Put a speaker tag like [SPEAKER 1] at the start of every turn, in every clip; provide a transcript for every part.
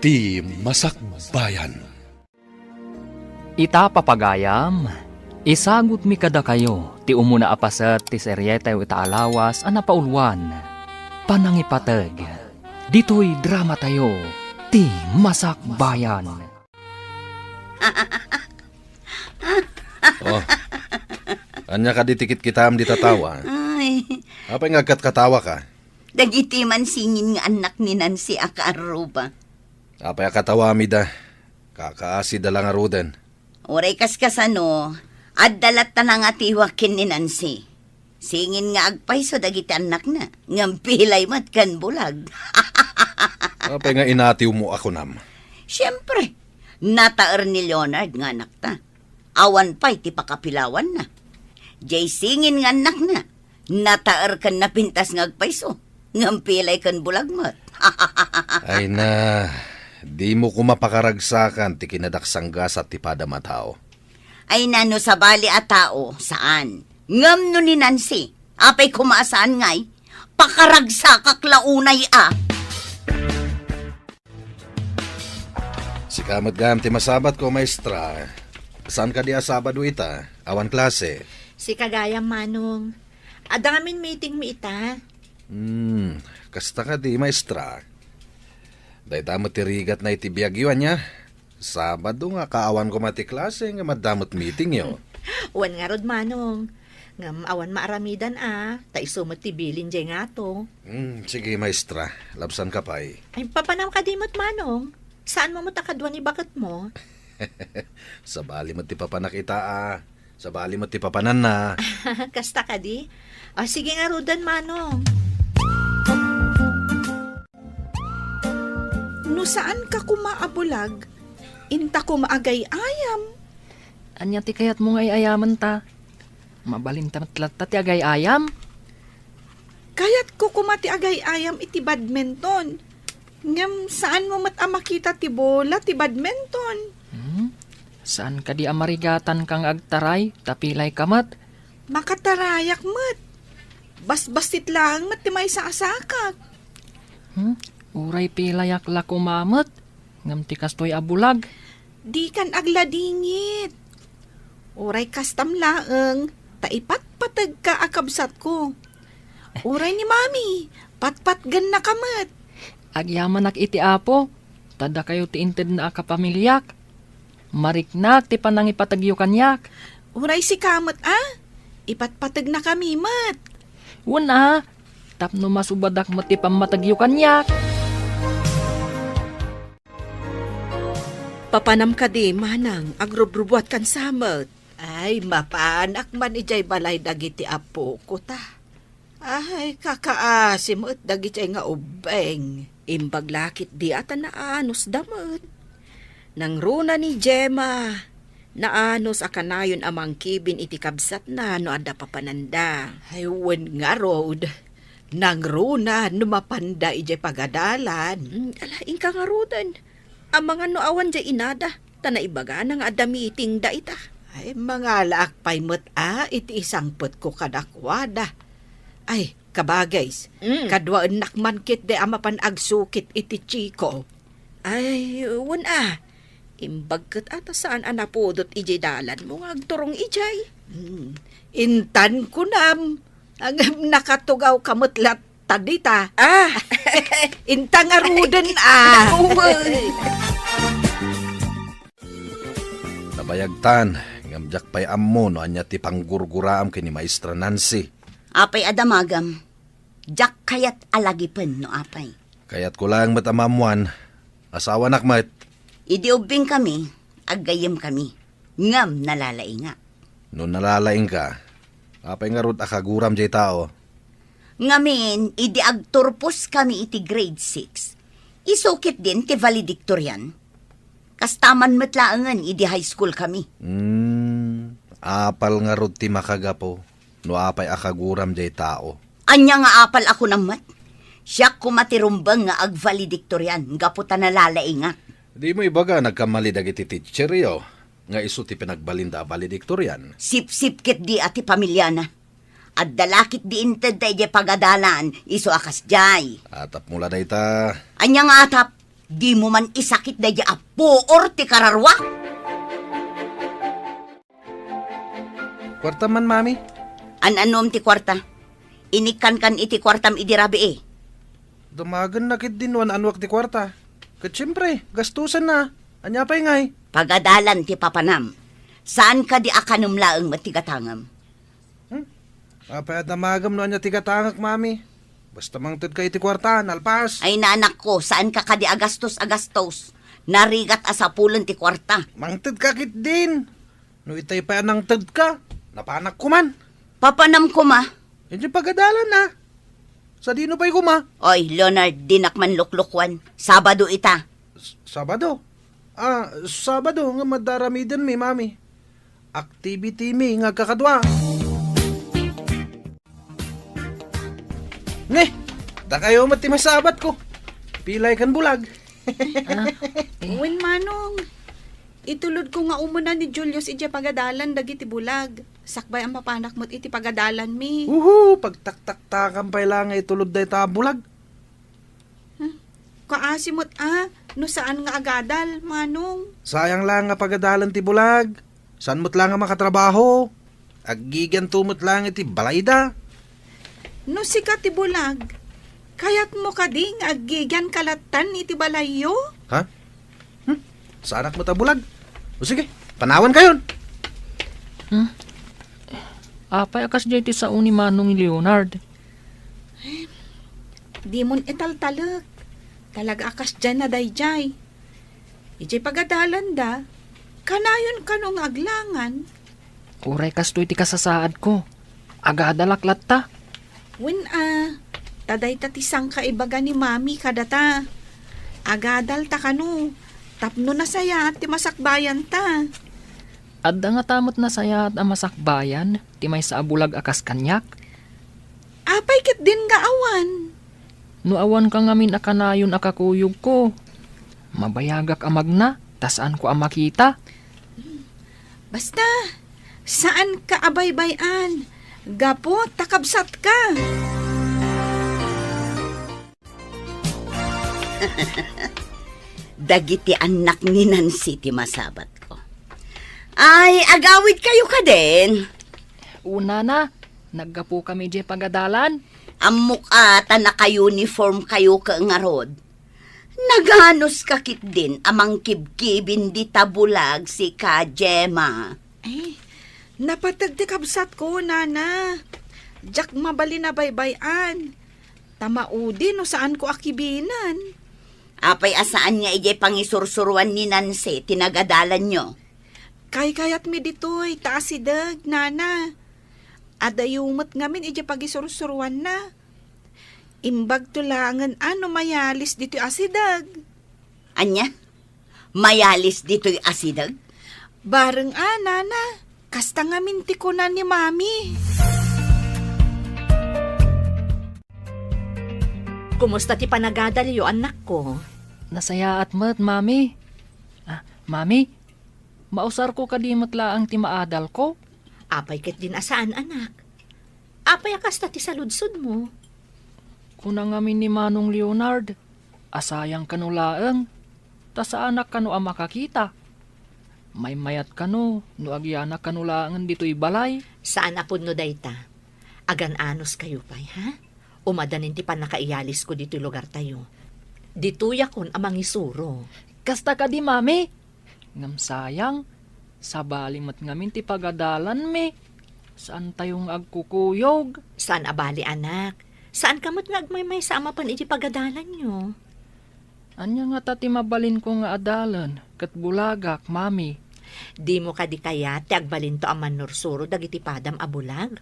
[SPEAKER 1] Ti Masakbayan.
[SPEAKER 2] Ita papagayam, isagot mi kada kayo, ti umuna apasat ti seryete ita alawas ana paulwan. Panangipatag, dito'y drama tayo, ti Masakbayan.
[SPEAKER 1] Oh, anya ka di tikit kitam di tatawa.
[SPEAKER 3] Ay,
[SPEAKER 1] Apay nga katawa ka?
[SPEAKER 3] dagiti man singin nga anak ni Nancy Akaruba.
[SPEAKER 1] Apay katawa mi da. Kakaasi da lang aruden.
[SPEAKER 3] Oray kasano, addalat ta na nga tiwakin ni Nancy. Singin nga agpay so dagiti anak na, ngampilay mat kan bulag.
[SPEAKER 1] Apay nga inatiw mo ako nam.
[SPEAKER 3] Siyempre, nataer ni Leonard nga anak ta. Awan pa'y ti pakapilawan na. Jay singin nga anak na, nataer kan napintas nga agpayso, ngampilay kan bulag mat.
[SPEAKER 1] Ay na, di mo ko mapakaragsakan ti kinadaksangga sa tipada matao.
[SPEAKER 3] Ay nano sa bali a tao, saan? Ngam no ni Nancy, apay kumasaan ngay, pakaragsakak launay a.
[SPEAKER 1] Si kamot gam ti masabat ko, maestra. Saan ka di asabado ita? Awan klase.
[SPEAKER 4] Si kagaya manong, adamin meeting mi ita.
[SPEAKER 1] Kasta ka di, maestra. Day damot tirigat na itibiyagyo niya. Sabado nga kaawan ko mati klase nga madamot meeting yo.
[SPEAKER 4] Wan nga rod manong, ngam awan maaramidan ta isumot ti bilin jay nga to.
[SPEAKER 1] Sige, maestra. Labsan ka pa'y.
[SPEAKER 4] Ay papanam ka dimot manong, saan mo mutakadwa ni bakat mo?
[SPEAKER 1] Sa bali mo ti papanakita Sa bali mo ti papanan na.
[SPEAKER 4] Kasta ka di? Sige nga rodan manong.
[SPEAKER 5] No saan ka kumaabulag, inta ko maagay ayam.
[SPEAKER 2] Anya ti kayat mo ngay ayaman ta? Mabalin tamatlat ta ti agay ayam?
[SPEAKER 5] Kayat ko kumati agay ayam iti badminton. Ngam saan mo makita ti bola ti badminton?
[SPEAKER 2] Saan ka di amarigatan kang agtaray, tapilay kamat?
[SPEAKER 5] Makatarayak mat. Bas-basit lang mat ti may saasakak.
[SPEAKER 2] Uray pilayak la kumamat, ngam ti kastoy abulag.
[SPEAKER 5] Di kan agladingit. Uray kastam laeng, taipat patag ka akabsat ko. Uray ni mami, patpatgan na kamat.
[SPEAKER 2] Agyaman nak iti apo, tada kayo ti inted na akapamilyak. Mariknak ti panangipatagyo kanyak.
[SPEAKER 5] Uray si kamat ipatpatag na kami mat.
[SPEAKER 2] Wala, tapno masubadak mo ti pamatagyo kanyak.
[SPEAKER 6] Papanam ka di, manang, agrubrubuat kan samet.
[SPEAKER 7] Ay, mapaanak man ijay balay dagiti apo ko ta. Ay, kakaasim at dagiti nga ubeng.
[SPEAKER 6] Imbag lakit di ata naanos damet. Nang runa ni Gemma, naanos akanayon amang kibin iti kabsat na no ada papananda.
[SPEAKER 7] Ay, wen nga rod. Nang runa, numapanda ijay pagadalan.
[SPEAKER 6] Alaing ka nga rodan. Ang mga noawan jay inada, tanaibaga nang ada meeting da ita.
[SPEAKER 7] Ay, mga laakpay mo't iti isangpot ko kadakwada. Ay, kabagays, kadwaan nakman kit de amapan agsukit iti chiko.
[SPEAKER 6] Ay, wan imbag kat ata saan anapodot ijay dalan mo nga agturong ijay.
[SPEAKER 7] Intan ko nam, ang nakatugaw kamutlat tadita. Intang aruden
[SPEAKER 1] Nabayagtan, ngamjak pa'y ammo no anya ti panggurguraam kini Maestra Nancy.
[SPEAKER 3] Apay adamagam, jak kayat alagipen no apay.
[SPEAKER 1] Kayat ko lang matamamuan, asawa nakmat.
[SPEAKER 3] Idiubing kami, aggayem kami, ngam nalalainga.
[SPEAKER 1] No nalalaing ka, apay nga rod akaguram jay tao.
[SPEAKER 3] Ngamin, idi agturpos kami iti grade 6. Isukit din ti valedictorian. Kastaman matlaangan idi high school kami.
[SPEAKER 1] Apal nga rod ti makagapo, no apay akaguram jay tao.
[SPEAKER 3] Anya nga apal ako namat. Siya kumatirumbang nga ag-valedictorian, gaputa nalalainga.
[SPEAKER 1] Di mo ibaga nagkamali dagiti teacher yo, nga iso ti pinagbalinda valedictorian.
[SPEAKER 3] Sip-sip kit di ati pamilya na. At dalakit di inted tayo pagadalan, iso akas jay.
[SPEAKER 1] Atap mula da ita.
[SPEAKER 3] Anya nga atap, Di mo man isakit da ya apo or ti kararwa.
[SPEAKER 1] Kwarta man, mami.
[SPEAKER 3] An-anom ti kwarta. Inikan kan iti kwartam idirabi eh.
[SPEAKER 1] Dumagan na kit din anwak ti kwarta. Kat siyempre, gastusan na. Anya pa ingay.
[SPEAKER 3] Pagadalan ti papanam. Saan ka di akanum laeng matigatangam?
[SPEAKER 1] Apay damagam no anya tigatangak, mami. Basta mangtod kay ti kwarta, nalpas.
[SPEAKER 3] Ay naanak ko, saan ka di agastos? Narigat asapulan ti kwarta.
[SPEAKER 1] Mangtod ka kit din. No itay pa nang tad ka. Napanak ko man.
[SPEAKER 3] Papanam ko ma.
[SPEAKER 1] Hindi pagadalan na. Sa dino pa'y kuma.
[SPEAKER 3] Oy, Leonard, dinakman luklukwan. Sabado ita.
[SPEAKER 1] Sabado. Sabado nga madaramidan mi, mami. Activity mi nga kakadwa. Ne, da kayo mati masabat ko. Pilay kan bulag.
[SPEAKER 5] Uwin manong. Itulod ko nga umuna ni Julius iti pagadalan dagiti bulag. Sakbay ang mapanak mo't iti pagadalan mi.
[SPEAKER 1] Pagtaktak-takam pa lang nga itulod da ita bulag.
[SPEAKER 5] Kaasimot no saan nga agadal, manong.
[SPEAKER 1] Sayang lang nga pagadalan ti bulag. San mo't lang nga makatrabaho. Agigan tumot lang iti balayda.
[SPEAKER 5] No sikat ti bulag. Kayat mo ka ding agigan kalatan iti balayo?
[SPEAKER 1] Ha? Sa anak mo ta bulag. O sige, panawan kayon.
[SPEAKER 2] Apay akas jay ti sao ni Manong Leonard.
[SPEAKER 5] Di mon italtalag. Talaga akas dyan na dayjay. Iti pagadalan da, kanayon kanong aglangan.
[SPEAKER 2] Uray kas ti kasasaad ko. Agadalaklat ta.
[SPEAKER 5] When taday tatisang kaibaga ni mami kadata. Agadal ta kano. Tapno na saya at ti masakbayan ta.
[SPEAKER 2] Adda nga tamot na saya at amasakbayan, ti may sa abulag akas kanyak.
[SPEAKER 5] Apay kit din nga awan.
[SPEAKER 2] No awan ka ngamin akanayon akakuyog ko. Mabayagak amag na, tasaan ko amakita.
[SPEAKER 5] Basta, saan ka abaybayan? Gapo, takabsat ka.
[SPEAKER 3] Dagiti anak ni Nancy ti masabat ko. Ay, agawid kayo ka din.
[SPEAKER 2] Una na, naggapo kami di pagadalan.
[SPEAKER 3] Amok ata naka-uniform kayo ka nga rod. Naganos kakit din amang kibkibin di tabulag si ka Gemma.
[SPEAKER 5] Napatag ti kabsat ko, nana. Jak mabali na baybayan. Tamaudi no saan ko akibinan.
[SPEAKER 3] Apay asaan nga ije pangisursuruan ni Nancy tinagadalan nyo.
[SPEAKER 5] Kayat mi ditoy, taasidag, nana. Adayumot ngamin ije pagisursuruan na. Imbag tulangan ano mayalis dito'y asidag.
[SPEAKER 3] Anya? Mayalis dito'y asidag?
[SPEAKER 5] Bareng nana. Kasta nga minti ko na ni mami.
[SPEAKER 4] Kumusta ti panagadalyo, anak ko?
[SPEAKER 2] Nasaya at mat, mami. Mami, mausar ko kadimot laang ti maadal ko.
[SPEAKER 4] Apay ket din asaan, anak? Apay akas ta ti saludsod mo?
[SPEAKER 2] Kunang amin ni Manong Leonard, asayang kanulaang, ta sa anak kano ang makakita. May mayat kano, no agyanak kanulaangan dito'y balay.
[SPEAKER 4] Saan apod no dayta? Agan-anos kayo pay, ha? Umadanin ti panakaiyalis ko dito'y lugar tayo. Dituya kon amang isuro.
[SPEAKER 2] Kasta ka di, mami. Ngam sayang, sa balimat ngamin ti pagadalan mi. Saan tayong agkukuyog?
[SPEAKER 4] Saan abali, anak? Saan kamot nga agmay sa amapan iti pagadalan nyo?
[SPEAKER 2] Anya nga tati mabalin ko nga adalan, kat bulagak, mami.
[SPEAKER 4] Di mo ka di kaya ti agbalin to aman nursuro dagiti padam abulag.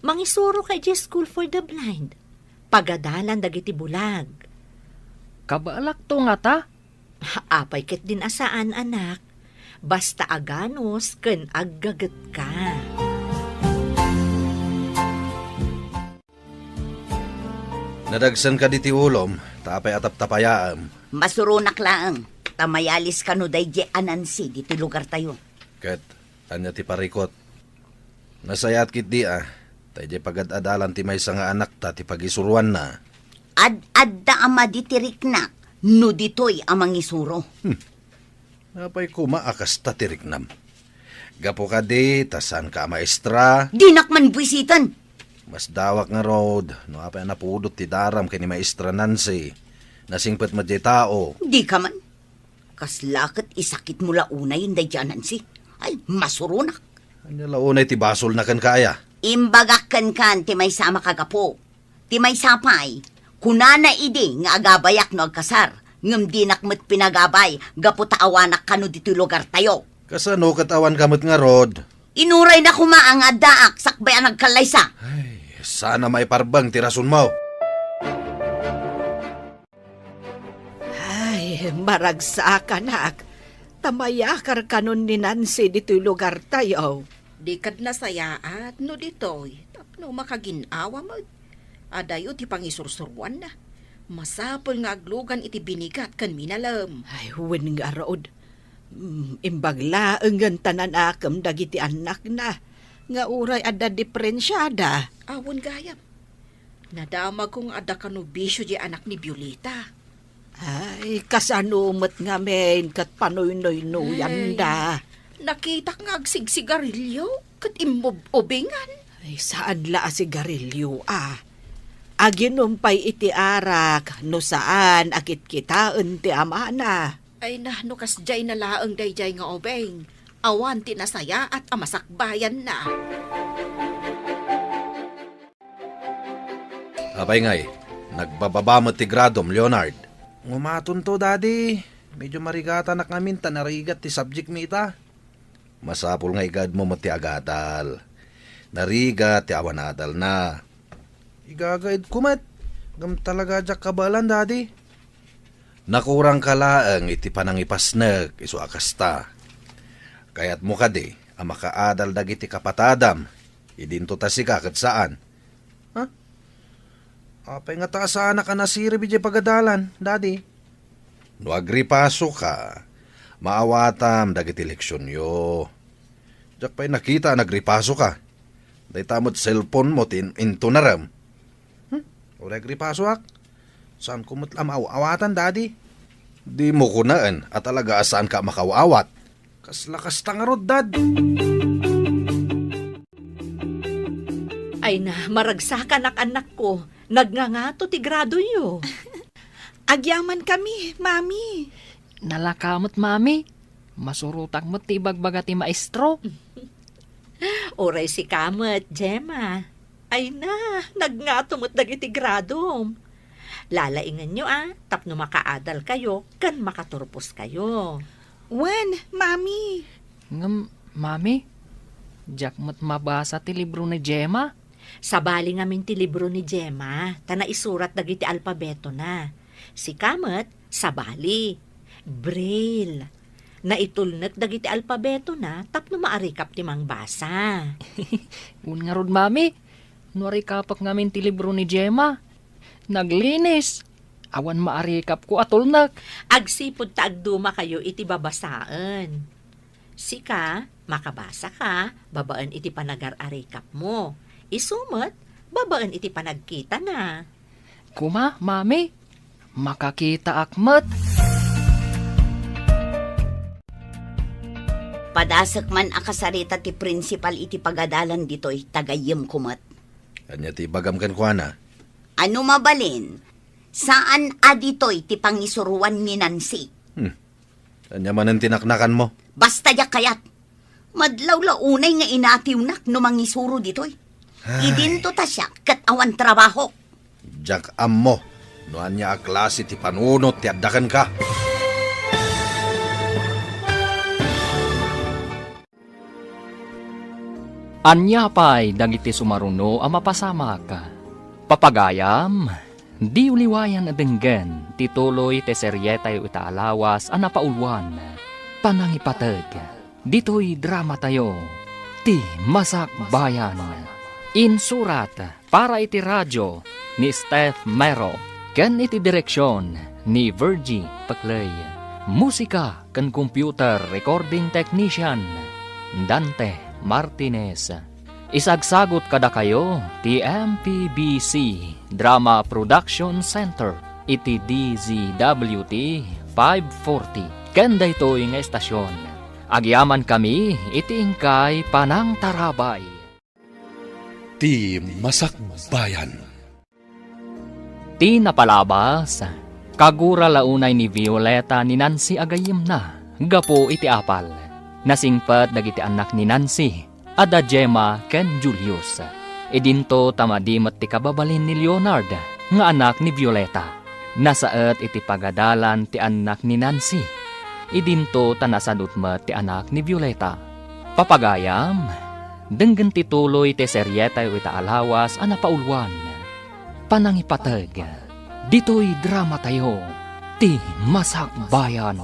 [SPEAKER 4] Mangisuro kay di School for the Blind. Pagadalan dagiti bulag.
[SPEAKER 2] Kabaalak to nga ta?
[SPEAKER 4] Apay ket din asaan, anak. Basta aganos ken aggaget ka.
[SPEAKER 1] Nadagsan ka di ti ulom, tapay atap-tapayaam.
[SPEAKER 3] Masurunak laang. Tamayalis ka no dayje Anansi dito lugar tayo.
[SPEAKER 1] Kat, anya ti parikot. Nasayat kit di Tayo pagad-adalan ti may nga anak ta ti pagisuruan na.
[SPEAKER 3] Ad-adda ama di tiriknak. no ditoy amang isuro.
[SPEAKER 1] Napay kumaakas ta tiriknam. Gapo ka di, tasan ka maestra.
[SPEAKER 3] Dinak man buwisitan.
[SPEAKER 1] Mas dawak nga road. No apay napudot ti daram kay ni maestra Nancy. Nasingpet mo di tao.
[SPEAKER 3] Di ka man. Kaslakit isakit mula unay yung dayjanan si. Ay, masurunak.
[SPEAKER 1] Ano launay ti basol na kan kaya?
[SPEAKER 3] Imbagakan kan ti may sama kagapo. Ti may sapay. Kunana idi nga agabayak no agkasar. Ngam dinak met pinagabay. Gapo taawanak kano dito lugar tayo.
[SPEAKER 1] Kasano katawan kamot nga rod?
[SPEAKER 3] Inuray na kumaang adaak sakbayan nagkalaysa.
[SPEAKER 1] Ay, sana may parbang tirasun mo.
[SPEAKER 7] Ay, maragsa ka nak. Tamayakar kanon ni Nancy dito lugar tayo.
[SPEAKER 6] Di kad nasayaat no ditoy. Tapno makaginawa mo. Adayo ti pangisursuruan na. Masapol nga aglugan iti binigat kan minalam.
[SPEAKER 7] Ay, wen nga rood. Imbagla ang tanan akam dagiti anak na. Nga uray ada diferensyada.
[SPEAKER 6] Awon gayam. Nadama kong ada kanubisyo di anak ni Violeta.
[SPEAKER 7] Ay, kasanumat nga men kat panoy-noy-noyan da.
[SPEAKER 6] Nakita nga agsigsigarilyo kat imobobingan.
[SPEAKER 7] Ay, saan la sigarilyo Aginumpay iti arak, no saan akit kitaan ti amana.
[SPEAKER 6] Ay no kasjay na laang dayjay nga obeng. Awan tinasaya at amasakbayan na.
[SPEAKER 1] Apay ngay, nagbababamot ti gradom, Leonard. Ngumaton to, daddy. Medyo marigata na kami tanarigat ti subject mita. Masapul nga igad mo ti agadal. Narigat ti awanadal na. Igagaid kumat. Gam talaga jak kabalan, daddy. Nakurang kalaang iti panangipasnag iso akasta. Kaya't mo kadi, ang makaadal dagiti kapatadam. Idinto ta si kakat saan. Ha? Apay nga ta sana ka nasiri bidya pagadalan, daddy. No agripaso ka, maawatam dagiti leksyon yo. Diyak pa'y nakita nagripaso ka. Day tamot cellphone mo into naram. Wala agripaso ak. Saan kumutlam awatan, daddy? Di mo kunaan at talaga saan ka makawawat. Kaslakas tangarod, dad.
[SPEAKER 4] Ay na, maragsakan anak ko. Nagngangato ti grado yo.
[SPEAKER 5] Agyaman kami, mami.
[SPEAKER 2] Nalakamot, mami. Masurutang mo ti bagbaga ti maestro.
[SPEAKER 4] Oray si Kamet, Gemma. Ay na, nagngato mo't dagiti gradom. Lalaingan nyo tapno makaadal kayo, kan makaturpos kayo.
[SPEAKER 5] Wen, mami.
[SPEAKER 2] Ngam, mami, jak mo't mabasa ti libro ni Gemma.
[SPEAKER 4] Sabali ngamin ti libro ni Gemma, ta naisurat dagiti alpabeto na. Si Kamet, sabali. Braille. Naitulnet dagiti alpabeto na, tapno maarikap ti mangbasa.
[SPEAKER 2] Un nga rod, mami. Nuari kapak ngamin ti libro ni Gemma. Naglinis. Awan maarikap ko atulnak.
[SPEAKER 4] Agsipod ta agduma kayo iti babasaan. Sika, makabasa ka, babaan iti panagar-arikap mo. Isumot, babaan iti panagkita na.
[SPEAKER 2] Kuma, mami. Makakita akmat.
[SPEAKER 3] Padasak man akasarita ti principal iti pagadalan dito'y tagayem kumat.
[SPEAKER 1] Kanya ti bagam kan kuana.
[SPEAKER 3] Ano mabalin? Saan adito'y ti pangisuruan ni Nancy?
[SPEAKER 1] Kanya man ang tinaknakan mo.
[SPEAKER 3] Basta yak kayat. Madlaw-launay nga inatiwnak no mangisuro dito'y. Idinto ta siya kat awan trabaho.
[SPEAKER 1] Jak am mo. Noan niya a klase ti panunot ti addakan ka.
[SPEAKER 2] Anya pa'y dagiti sumaruno ang mapasamak. Papagayam, di uliwayan adenggen, tituloy te seryetay itaalawas ang napaulwan. Panangipatag, dito'y drama tayo, ti Masak Bayan. Insurat para iti radyo ni Steph Mero, ken iti direksyon ni Virgie Paclay. Musika ken computer recording technician, Dante Martinez. Isagsagot kada kayo ti MPBC Drama Production Center. iti DZWT 540. Kanda ito'y nga estasyon. Agyaman kami iti ingkay Panang Tarabay.
[SPEAKER 1] Ti Masakbayan.
[SPEAKER 2] Ti napalabas, kagura launay ni Violeta ni Nancy agayim na, gapo iti apal. Nasingpat dagiti anak ni Nancy, ada Gemma ken Julius. Idinto tamadimat ti kababalin ni Leonard, nga anak ni Violeta. Nasaet iti pagadalan ti anak ni Nancy. Idinto tanasadutmat ti anak ni Violeta. Papagayam, denggen ti tuloy ti seryeta ita alawas a napaulwan. Panangipateg, dito'y drama tayo, ti Masakbayan.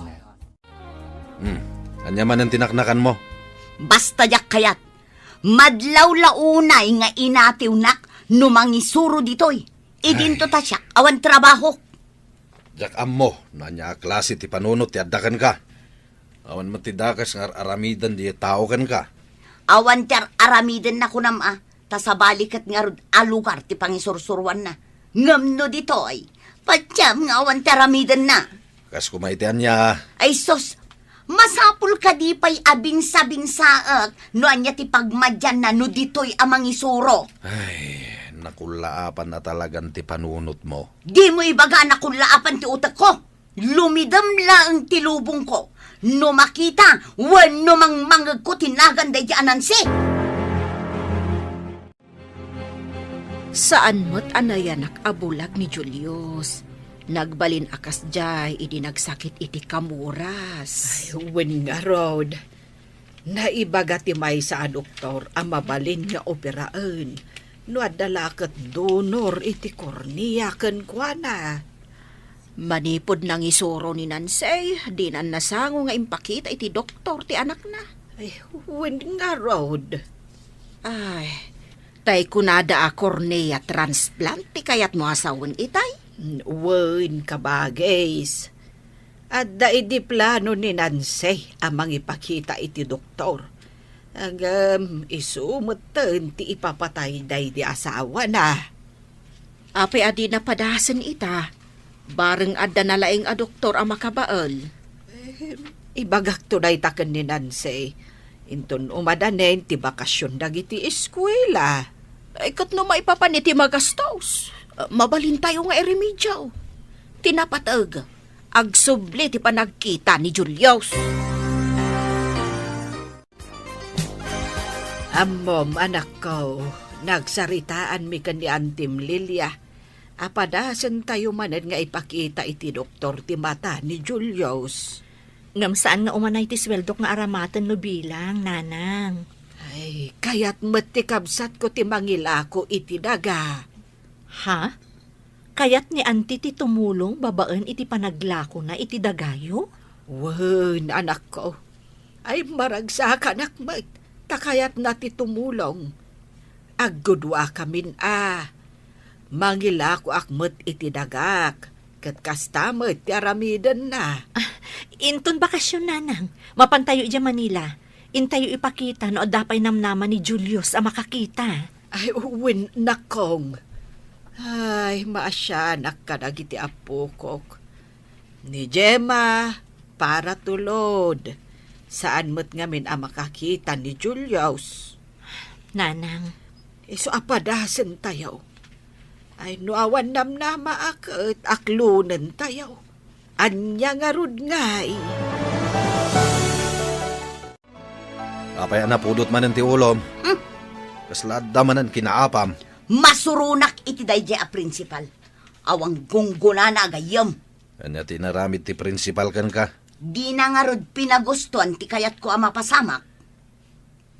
[SPEAKER 1] Anya man ang tinaknakan mo?
[SPEAKER 3] Basta yak kayat. Madlaw launay nga inatiw nak numangisuro ditoy. Idinto ta siya, awan trabaho.
[SPEAKER 1] Jak ammo, nanya klase ti panunot ti addakan ka. Awan matidakas nga aramidan di tao kan ka.
[SPEAKER 3] Awan tar aramiden na kunam ta sa balikat nga rod alugar ti pangisursurwan na. Ngamno ditoy, patyam nga awan tar aramiden na.
[SPEAKER 1] Kas kumaitian niya,
[SPEAKER 3] Ay sos, masapul ka di pa'y abinsa-binsaak no anya ti pagmadyan na no ditoy amang isuro.
[SPEAKER 1] ay, nakulaapan na talagang ti panunot mo.
[SPEAKER 3] Di mo ibaga na kunlaapan ti utak ko. Lumidam lang ti lubong ko. No makita, wano mang mangag ko tinagan day Anansi.
[SPEAKER 6] Saan mo't anayanak abulag ni Julius? Nagbalin akas jay, idi nagsakit iti kamuras.
[SPEAKER 7] Wen nga rod. Naibaga ti may sa doktor ang mabalin nga operaan. No adalakat donor iti kornea ken kuana.
[SPEAKER 6] Manipod nang isuro ni Nancy, di na nasango nga impakita iti doktor ti anak na.
[SPEAKER 7] Ay, wen nga rod.
[SPEAKER 6] Ay, tay kunada a cornea transplant ti kayat mo asawan itay.
[SPEAKER 7] Wen kabagays. At daidi plano ni Nancy amang ipakita iti doktor. Agam, isumutan ti ipapatay day di asawa na.
[SPEAKER 6] Ape adi na padasan ita. Bareng adda na laing a doktor ang makabaal.
[SPEAKER 7] Ibagak to day taken ni Nancy. Inton umadanen ti bakasyon dagiti eskwela.
[SPEAKER 6] Ikat no maipapaniti magastos. Mabalin tayo nga eremedyaw. Tinapatag. Agsubli ti panagkita ni Julius.
[SPEAKER 7] Ammom, anak ko, nagsaritaan mi kan ni Antim Lilia. Apadasan tayo manen nga ipakita iti doktor ti mata ni Julius.
[SPEAKER 4] Ngam saan nga umanay ti sweldo nga aramatan no bilang, nanang.
[SPEAKER 7] Ay, kaya't matikabsat ko ti mangilako iti daga.
[SPEAKER 4] Ha? Kaya't ni anti ti tumulong babaan iti panaglako na iti dagayo?
[SPEAKER 7] Wen, anak ko. Ay, maragsak anak mat. Takayat na ti tumulong. Agudwa kamin Mangilako akmet iti dagak. Kat kastamet ti aramidan na.
[SPEAKER 4] Inton bakasyon, nanang. Mapantayo dya Manila. Intayo ipakita no adapay namnaman ni Julius ang makakita.
[SPEAKER 7] Ay, uwin nakong. Ay, maasyanak ka na giti apukok. Ni Gemma, para tulod. Saan mo't ngamin ang makakita ni Julius?
[SPEAKER 4] Nanang.
[SPEAKER 7] So apadasan tayo. Ay, nuawan namnama akat aklunan tayo. Anya nga rud ngay.
[SPEAKER 1] Apay anapudot man ang ti ulom. Kaslada man ang kinaapam.
[SPEAKER 3] Masurunak iti dayjay a principal. Awang gungguna na agayam.
[SPEAKER 1] Anya tinaramit ti principal kan ka.
[SPEAKER 3] Di na nga rod pinagustuhan ti kayat ko ang mapasamak.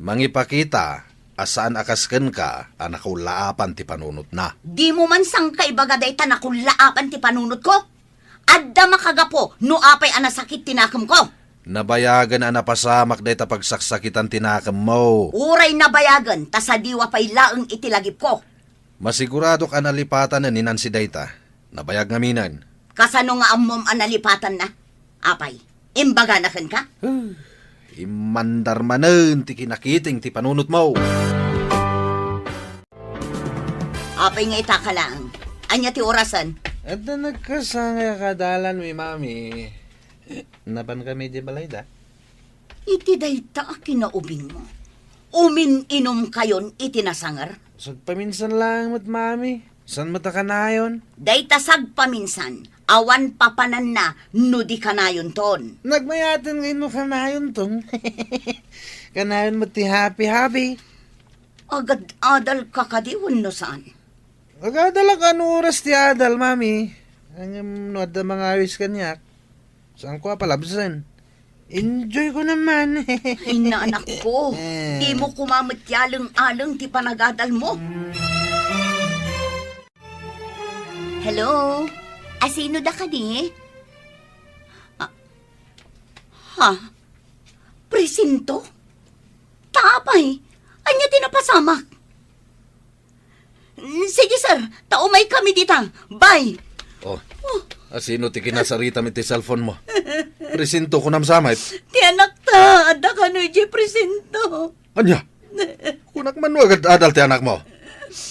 [SPEAKER 1] Mangipakita, asaan akasken ka, anak ko laapan ti panunot na.
[SPEAKER 3] Di mo man sang kaibaga day tanakulaapan ti panunot ko. Adda makagapo, no apay anasakit tinakam ko.
[SPEAKER 1] Nabayagan ang napasamak day ta pagsaksakitan tinakam mo.
[SPEAKER 3] Uray na bayagan, tasadiwa pa'y laeng itilagip ko.
[SPEAKER 1] Masigurado ka nalipatan na ni Nancy Dayta. Nabayag ngaminan.
[SPEAKER 3] Kasano nga amom analipatan na? Apay, imbaga na kan ka?
[SPEAKER 1] Imandar manen ti kinakiting ti panunot mo.
[SPEAKER 3] Apay nga itaka lang. Anya ti orasan,
[SPEAKER 1] At na nagkasanga kadalan mi mami. Napan kami di balay da?
[SPEAKER 3] Iti dayta kinaubing mo. Umin-inom kayon iti nasangar.
[SPEAKER 1] Paminsan lang mat mami. San mata ka na yun?
[SPEAKER 3] Dayta sagpaminsan. Awan papanan na no di kanayon ton.
[SPEAKER 1] Nagmayatan ngayon mo kanayon tong. Kanayon mo ti happy.
[SPEAKER 3] Agad adal kakadiwan no saan.
[SPEAKER 1] Agadala ka no oras ti adal, mami. Ang nuad na mga awis kanyak. Saan ko palabsan? Enjoy ko naman.
[SPEAKER 3] Inaanak ko, di mo kumamatyalang-alang ti panagadal mo. Hello? Asino da ka di? Ha? Presinto? Tapay? Anya tinapasamak? Sige sir, taumay kami dita. Bye!
[SPEAKER 1] Oh, asino ti kinasarita mi ti cellphone mo? Presinto ko namsamay.
[SPEAKER 3] Ti anak ta, ada ka no ije presinto.
[SPEAKER 1] Anya? Kunak man agad adal ti anak mo.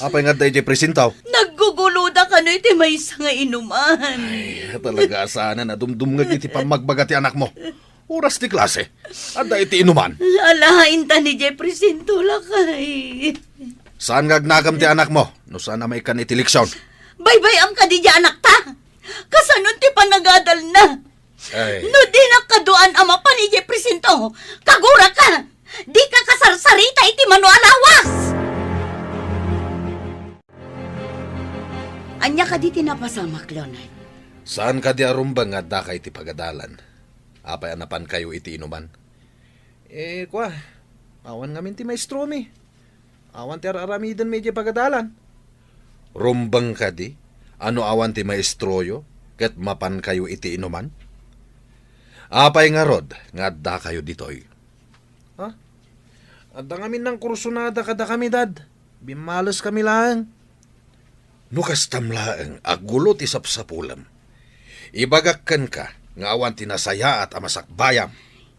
[SPEAKER 1] Apay nga tayo presintaw.
[SPEAKER 3] Nagguguluda ka no iti may nga inuman.
[SPEAKER 1] Ay, talaga sana na dumdum nga iti pamagbaga ti anak mo. Oras ti klase. Ada iti inuman.
[SPEAKER 3] Alahain ta ni Jeffrey Sintula kay.
[SPEAKER 1] Saan nga gnagam ti anak mo? No sana may kan iti leksyon.
[SPEAKER 3] Baybay am ka di di anak ta. Kasanod ti panagadal na.
[SPEAKER 1] Ay,
[SPEAKER 3] No di nakaduan ama pa ni Jeffrey Sinto. Kagura ka. Di ka kasarsarita iti manualawas. Anya ka di tinapasamak, Leonard.
[SPEAKER 1] saan ka di arumbang nga da kay ti pagadalan? Apay anapan kayo iti inuman. Kwa, awan ngamin ti maestro mi. Awan ti aramidan medyo pagadalan. Rumbang ka di? Ano awan ti maestroyo? Ket mapan kayo iti inuman? Apay nga rod, nga da kayo ditoy. Ha? Adda ngamin ng kursunada kada kami, dad. Bimalos kami lang. Nukas tamlaeng agulo ti sapsapulam. Ibagakkan ka, nga awan tinasaya at amasakbayam.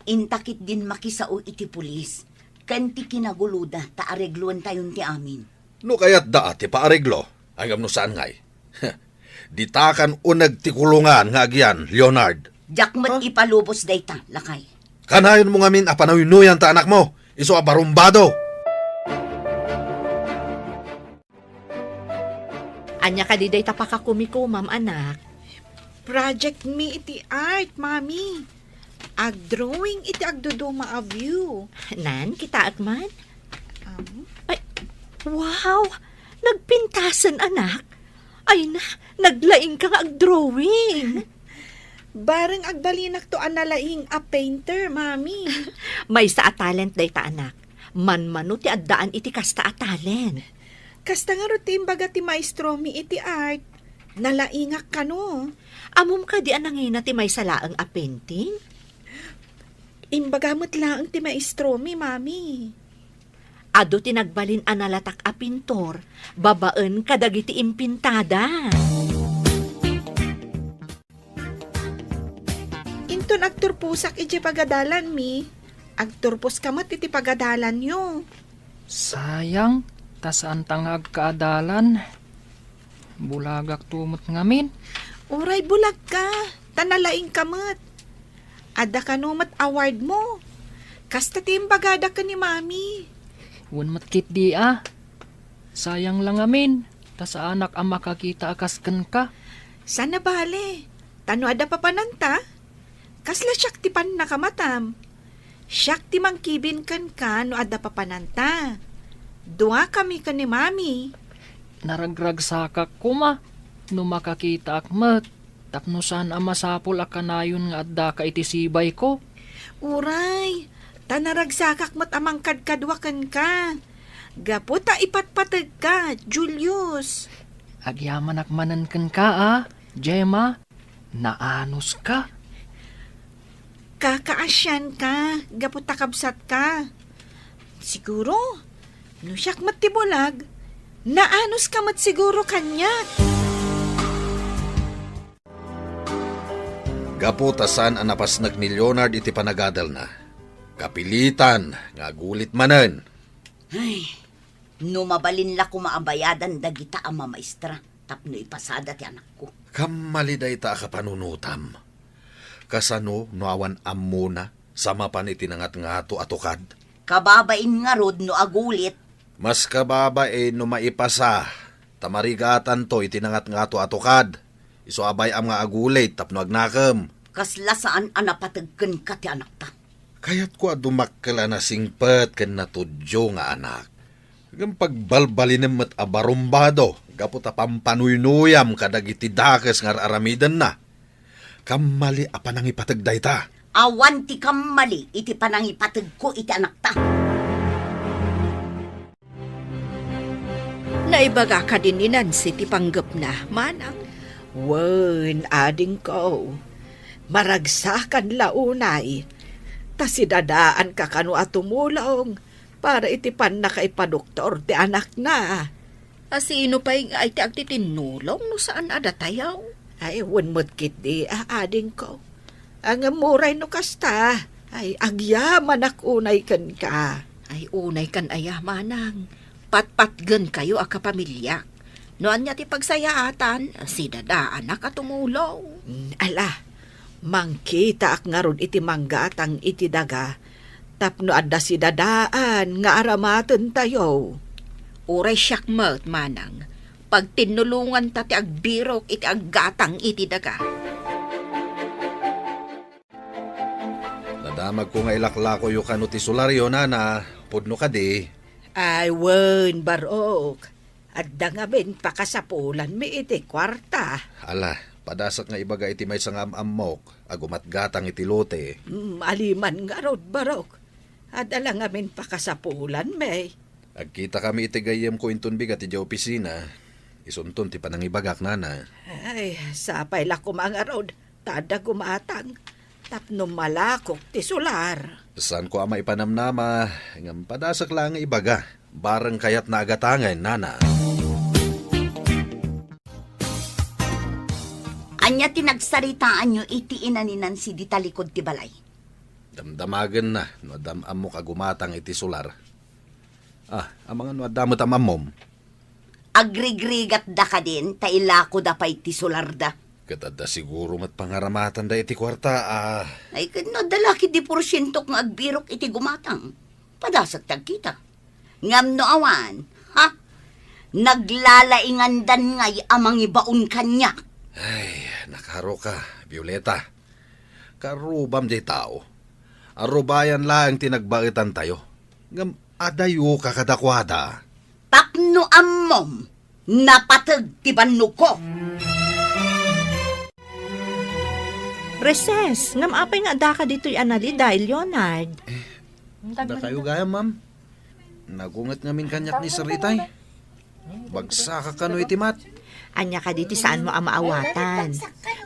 [SPEAKER 3] Intakit din makisao iti pulis. Kanti kinaguluda ta aregluan tayon ti amin.
[SPEAKER 1] No kayat da ti paareglo, hanggang no saan ngay. Ditakan unag ti kulungan nga agyan, Leonard.
[SPEAKER 3] Jakmat ipalubos dayta, lakay.
[SPEAKER 1] Kanayon mo ngamin apanawinuyan ta anak mo, iso abarumbado.
[SPEAKER 4] Anya ka di day tapakakumiko, ma'am anak.
[SPEAKER 5] Project me iti art, mami. Ag-drawing iti agduduma a view.
[SPEAKER 4] Nan, kita akman? Ay, wow! Nagpintasan, anak. Ay na, naglaing ka nga ag-drawing.
[SPEAKER 5] Bareng agbalinak to analaing a painter, mami.
[SPEAKER 4] May sa a talent day ta, anak. Man-mano ti addaan iti kasta a talent.
[SPEAKER 5] Kasta nga rutin baga ti maestro mi iti art. Nalaingak ka no.
[SPEAKER 4] Amom ka di anangina ti may salaang a painting?
[SPEAKER 5] Imbagamot lang ti maestro mi, mami.
[SPEAKER 4] Ado ti nagbalin analatak a pintor, babaan kadagiti impintada.
[SPEAKER 5] Inton agturpusak iti pagadalan mi. Agturpos kamat iti pagadalan yo.
[SPEAKER 2] Sayang, tasaan tangag kaadalan. Bulagak tumot ngamin.
[SPEAKER 5] Uray bulag ka. Tanalaing kamat. Ada ka numat award mo. Kasta timbagada ka ni mami.
[SPEAKER 2] Wan matkit di Sayang lang amin. Ta sa anak ang makakita akaskan ka.
[SPEAKER 5] Sana bale. Tano ada papananta. Kasla siyak ti pan nakamatam. Siyak ti mangkibin kan ka no ada papananta. Dua kami ka ni mami.
[SPEAKER 2] Naragrag sakak kuma. No makakita akmat. Tapno saan ang masapol akanayon nga adda ka iti sibay ko.
[SPEAKER 5] Uray. Tanaragsakak mat amang kadkadwakan ka. Gaputa ipatpatag ka, Julius.
[SPEAKER 2] Agyaman akmanan kan ka Gemma. Naanos ka.
[SPEAKER 5] Kakaasyan ka, gaputa kabsat ka. Siguro, no siyak mat ti bulag, naanos ka mat siguro kanya.
[SPEAKER 1] Gaputasan ang napasnag ni Leonard iti panagadal na. Kapilitan, nga gulit manen.
[SPEAKER 3] Ay, no mabalin la kumaabayadan dagita ama maestra. Tapno ipasada ti anak ko.
[SPEAKER 1] Kamali day ta ka panunutam. Kasano no awan amuna sama pa ni tinangat nga ato atukad.
[SPEAKER 3] Kababain nga rod no agulit.
[SPEAKER 1] Mas kababa no maipasa. Tamarigatan to itinangat nga ato atukad. Iso abay am nga agulit tapno agnakam.
[SPEAKER 3] Kasla saan anapatagkan ka ti anak ta.
[SPEAKER 1] Kayat ko adumakala na singpet ken natudyo nga anak. Hanggang pagbalbalinem at abarumbado, gaputa pampanuynoyam kadagiti dakes nga aramidan na. Kamali apa nang ipatagday ta.
[SPEAKER 3] Awan ti kamali iti panangipatag ko iti anak ta.
[SPEAKER 6] Naibaga ka din ni Nancy ti panggap na, manang.
[SPEAKER 7] Wen, ading ko. Maragsakan launay. Ta sidadaan ka kanu atumulong para itipan na kay padoktor ti anak na.
[SPEAKER 6] Sino pa yung ay ti agtitinulong no saan adatayaw?
[SPEAKER 7] Ay, wen mo't kit di ading ko. Ang amuray no kasta. Ay, agyaman akunay kan ka.
[SPEAKER 6] Ay unay kan ayah manang. Patpatgen kayo a kapamilyak. Noan niya ti pagsayaatan, si dadaan nakatumulong.
[SPEAKER 7] Ala, mangkita ak nga ron iti manggatang iti daga. Tapno adda si dadaan nga aramaten tayo.
[SPEAKER 6] Uray siyak mat manang. Pag tinulungan ta ti agbirok iti aggatang iti daga.
[SPEAKER 1] Nadamag ko nga ilaklako yung kano ti solaryo na pudno ka di.
[SPEAKER 7] Ay, wen, barok. Adda nga ben pakasapulan mi iti kwarta.
[SPEAKER 1] Ala, padasak nga ibaga iti may sangam amok, agumatgatang iti lote.
[SPEAKER 7] Aliman nga rod, barok. Adala nga men pakasapulan, may.
[SPEAKER 1] Agkita kami iti gayem ko intun bigat iti opisina. Isuntun ti panangibagak nana.
[SPEAKER 7] Ay, sapay la kumanga rod. Tada gumatang. Tapno malakok ti sular.
[SPEAKER 1] Saan ko ama ipanamnama, ngam padasak lang nga ibaga. Barang kayat na agatangan, nana.
[SPEAKER 3] Anya tinagsaritaan nyo iti inaninan si di talikod ti balay.
[SPEAKER 1] Damdamagan na, no damam mo kagumatang iti sular. Ang mga no damot amamom.
[SPEAKER 3] Agrigrigat da ka din, tailako da pa iti sular da.
[SPEAKER 1] Katada siguro mat pangaramatan da iti kwarta,
[SPEAKER 3] Ay, no dalaki di porsyentok nga agbirok iti gumatang. Padasak tagkita. Ngam no awan, ha? Naglalaingan dan ngay amang ibaon kanya.
[SPEAKER 1] Ay, nakaro ka, Violeta. Karubam di tao. Arubayan lang tinagbakitan tayo. Ngam adayo kakadakwada.
[SPEAKER 3] Tapno ammom, napatag ti banno ko.
[SPEAKER 4] Reses, ngam apay nga da ka dito'y anali dahil Leonard.
[SPEAKER 1] Da kayo gaya, ma'am. Nagungat ngamin kanyak ni Saritay. Bagsaka ka no itimat.
[SPEAKER 4] Anya ka dito saan mo ang maawatan.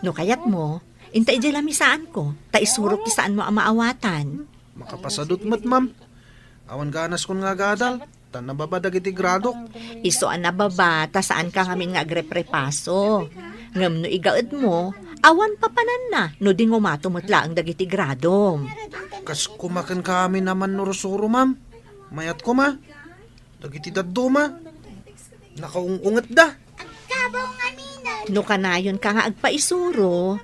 [SPEAKER 4] No kayat mo, inta ijalami saan ko, ta isurok ti saan mo ang maawatan.
[SPEAKER 1] Makapasadot mat, ma'am. Awan ganas kon nga gadal. Tan nababadag iti gradok.
[SPEAKER 4] Iso an nababa, ta saan ka ngamin nga agreprepaso. Ngam no igaad mo, awan papanan na, no di ngumatumutla ang dagiti gradom.
[SPEAKER 1] Kas kumakan kami naman norosuro, ma'am. Mayat ko, ma. Dagiti daddo, ma. Nakaungungat da.
[SPEAKER 4] No kanayon ka nga agpaisuro,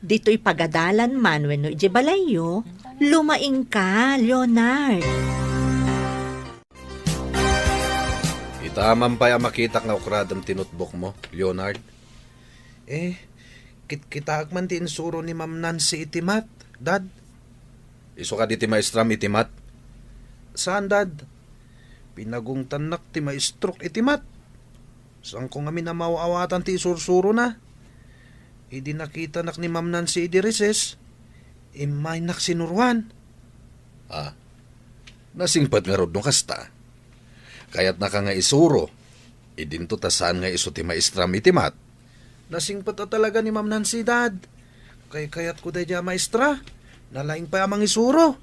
[SPEAKER 4] dito'y pagadalan man wenno ije balayo, lumaing ka, Leonard.
[SPEAKER 1] Itaman pa makita nga ukradam tinutbok mo, Leonard. Kita man ti insuro ni Ma'am Nancy itimat, Dad. Iso ka di ti maestram itimat. Saan, Dad? Pinagungtanak ti maestrok itimat. Saan ko nga minamawawatan ti isursuro na? Idi nakita nak ni Ma'am Nancy idirises. Imay nak sinurwan. Nasingpat nga rod no kasta. Kaya't naka nga isuro. Idinto tasan nga iso ti maestram itimat. Nasingpat na talaga ni Ma'am Nancy, Dad. Kayat ko dadya maestra. Nalaing pa amang isuro.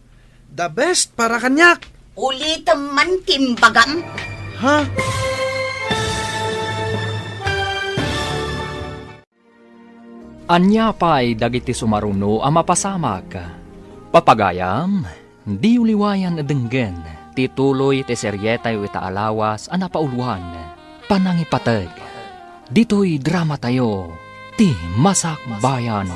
[SPEAKER 1] The best para kanyak.
[SPEAKER 3] Ulitam man timbagan.
[SPEAKER 1] Ha?
[SPEAKER 2] Anya pa'y dagiti sumaruno ang mapasamag. Papagayam, di uliwayan na denggen, tituloy ti seryetay ita alawas ang napauluan, panangipatag. Dito'y drama tayo, ti Masak Bayan.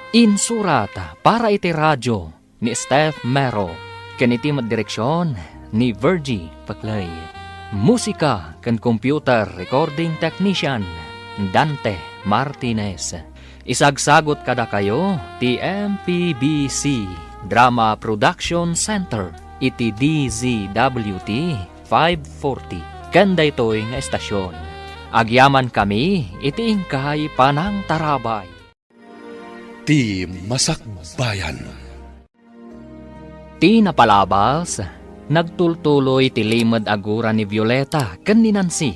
[SPEAKER 2] Insurat para iti radyo ni Steph Mero, kaniti direksyon ni Virgie Paclay. Musika kan computer recording technician Dante Martinez. Isagsagot kada kayo ti MPBC Drama Production Center iti DZWT 540. Kanda ito'y nga estasyon. Agyaman kami iti ingkay panang tarabay.
[SPEAKER 8] Ti Masak Bayan.
[SPEAKER 2] Ti napalabas, nagtultuloy ti limad agura ni Violeta ken ni Nancy.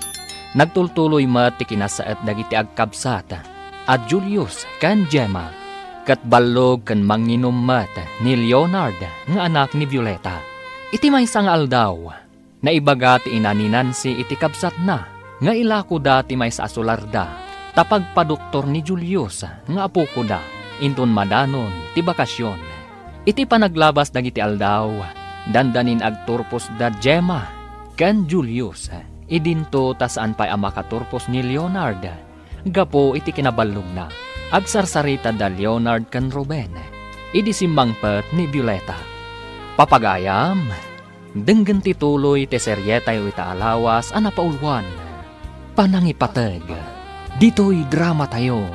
[SPEAKER 2] Nagtultuloy mat ti kinasaet dagiti agkabsat at Julius ken Gemma. Kat ballog ken manginom mat ni Leonard nga anak ni Violeta. Iti maysa nga aldaw, naibaga ti ina ni Nancy iti kabsat na nga ilako dati maysa asularda. Tapag padoktor ni Julius nga apo ko da inton madanon ti bakasyon. Iti panaglabas dagiti aldaw, dandanin agturpos da Gemma ken Julius. Idinto tasaan pa'y amakaturpos ni Leonard. Gapo iti kinaballog na. Agsarsarita da Leonard ken Ruben. Idi simbangpet ni Violeta. Papagayam, denggen tituloy ti seryeta yu itaalawas anapaulwan. Panangipateg, dito'y drama tayo,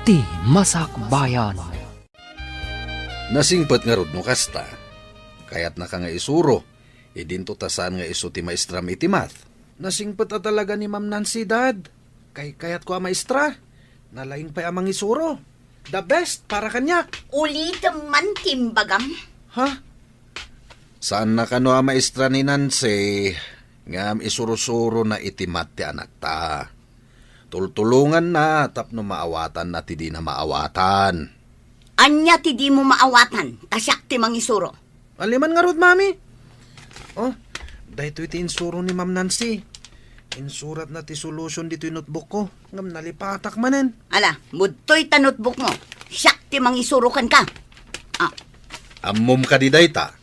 [SPEAKER 2] ti Masak Bayan.
[SPEAKER 1] Nasingpet nga rod no kasta. Kayat na ka nga isuro. Idinto tasan nga iso ti maestram iti math. Nasingpet a talaga ni Ma'am Nancy, Dad. Kayat ko a maestra. Nalaing pa'y amang isuro. The best para kanya.
[SPEAKER 3] Ulitin man timbagam.
[SPEAKER 1] Ha? Saan na kano a maestra ni Nancy? Ngam isuro-suro na itimat ti anak ta. Tultulungan na tapno maawatan na ti di na maawatan.
[SPEAKER 3] Anya ti di mo maawatan, tasyak ti mangisuro.
[SPEAKER 1] Aliman nga rod, Mami. Oh, dahito iti insuro ni Ma'am Nancy. Insurat na ti solution dito yung notebook ko. Ngam nalipatak manen.
[SPEAKER 3] Ala, mudtoy ta notebook mo. Siyak ti mangisurukan ka.
[SPEAKER 1] Ammom ka di dayta.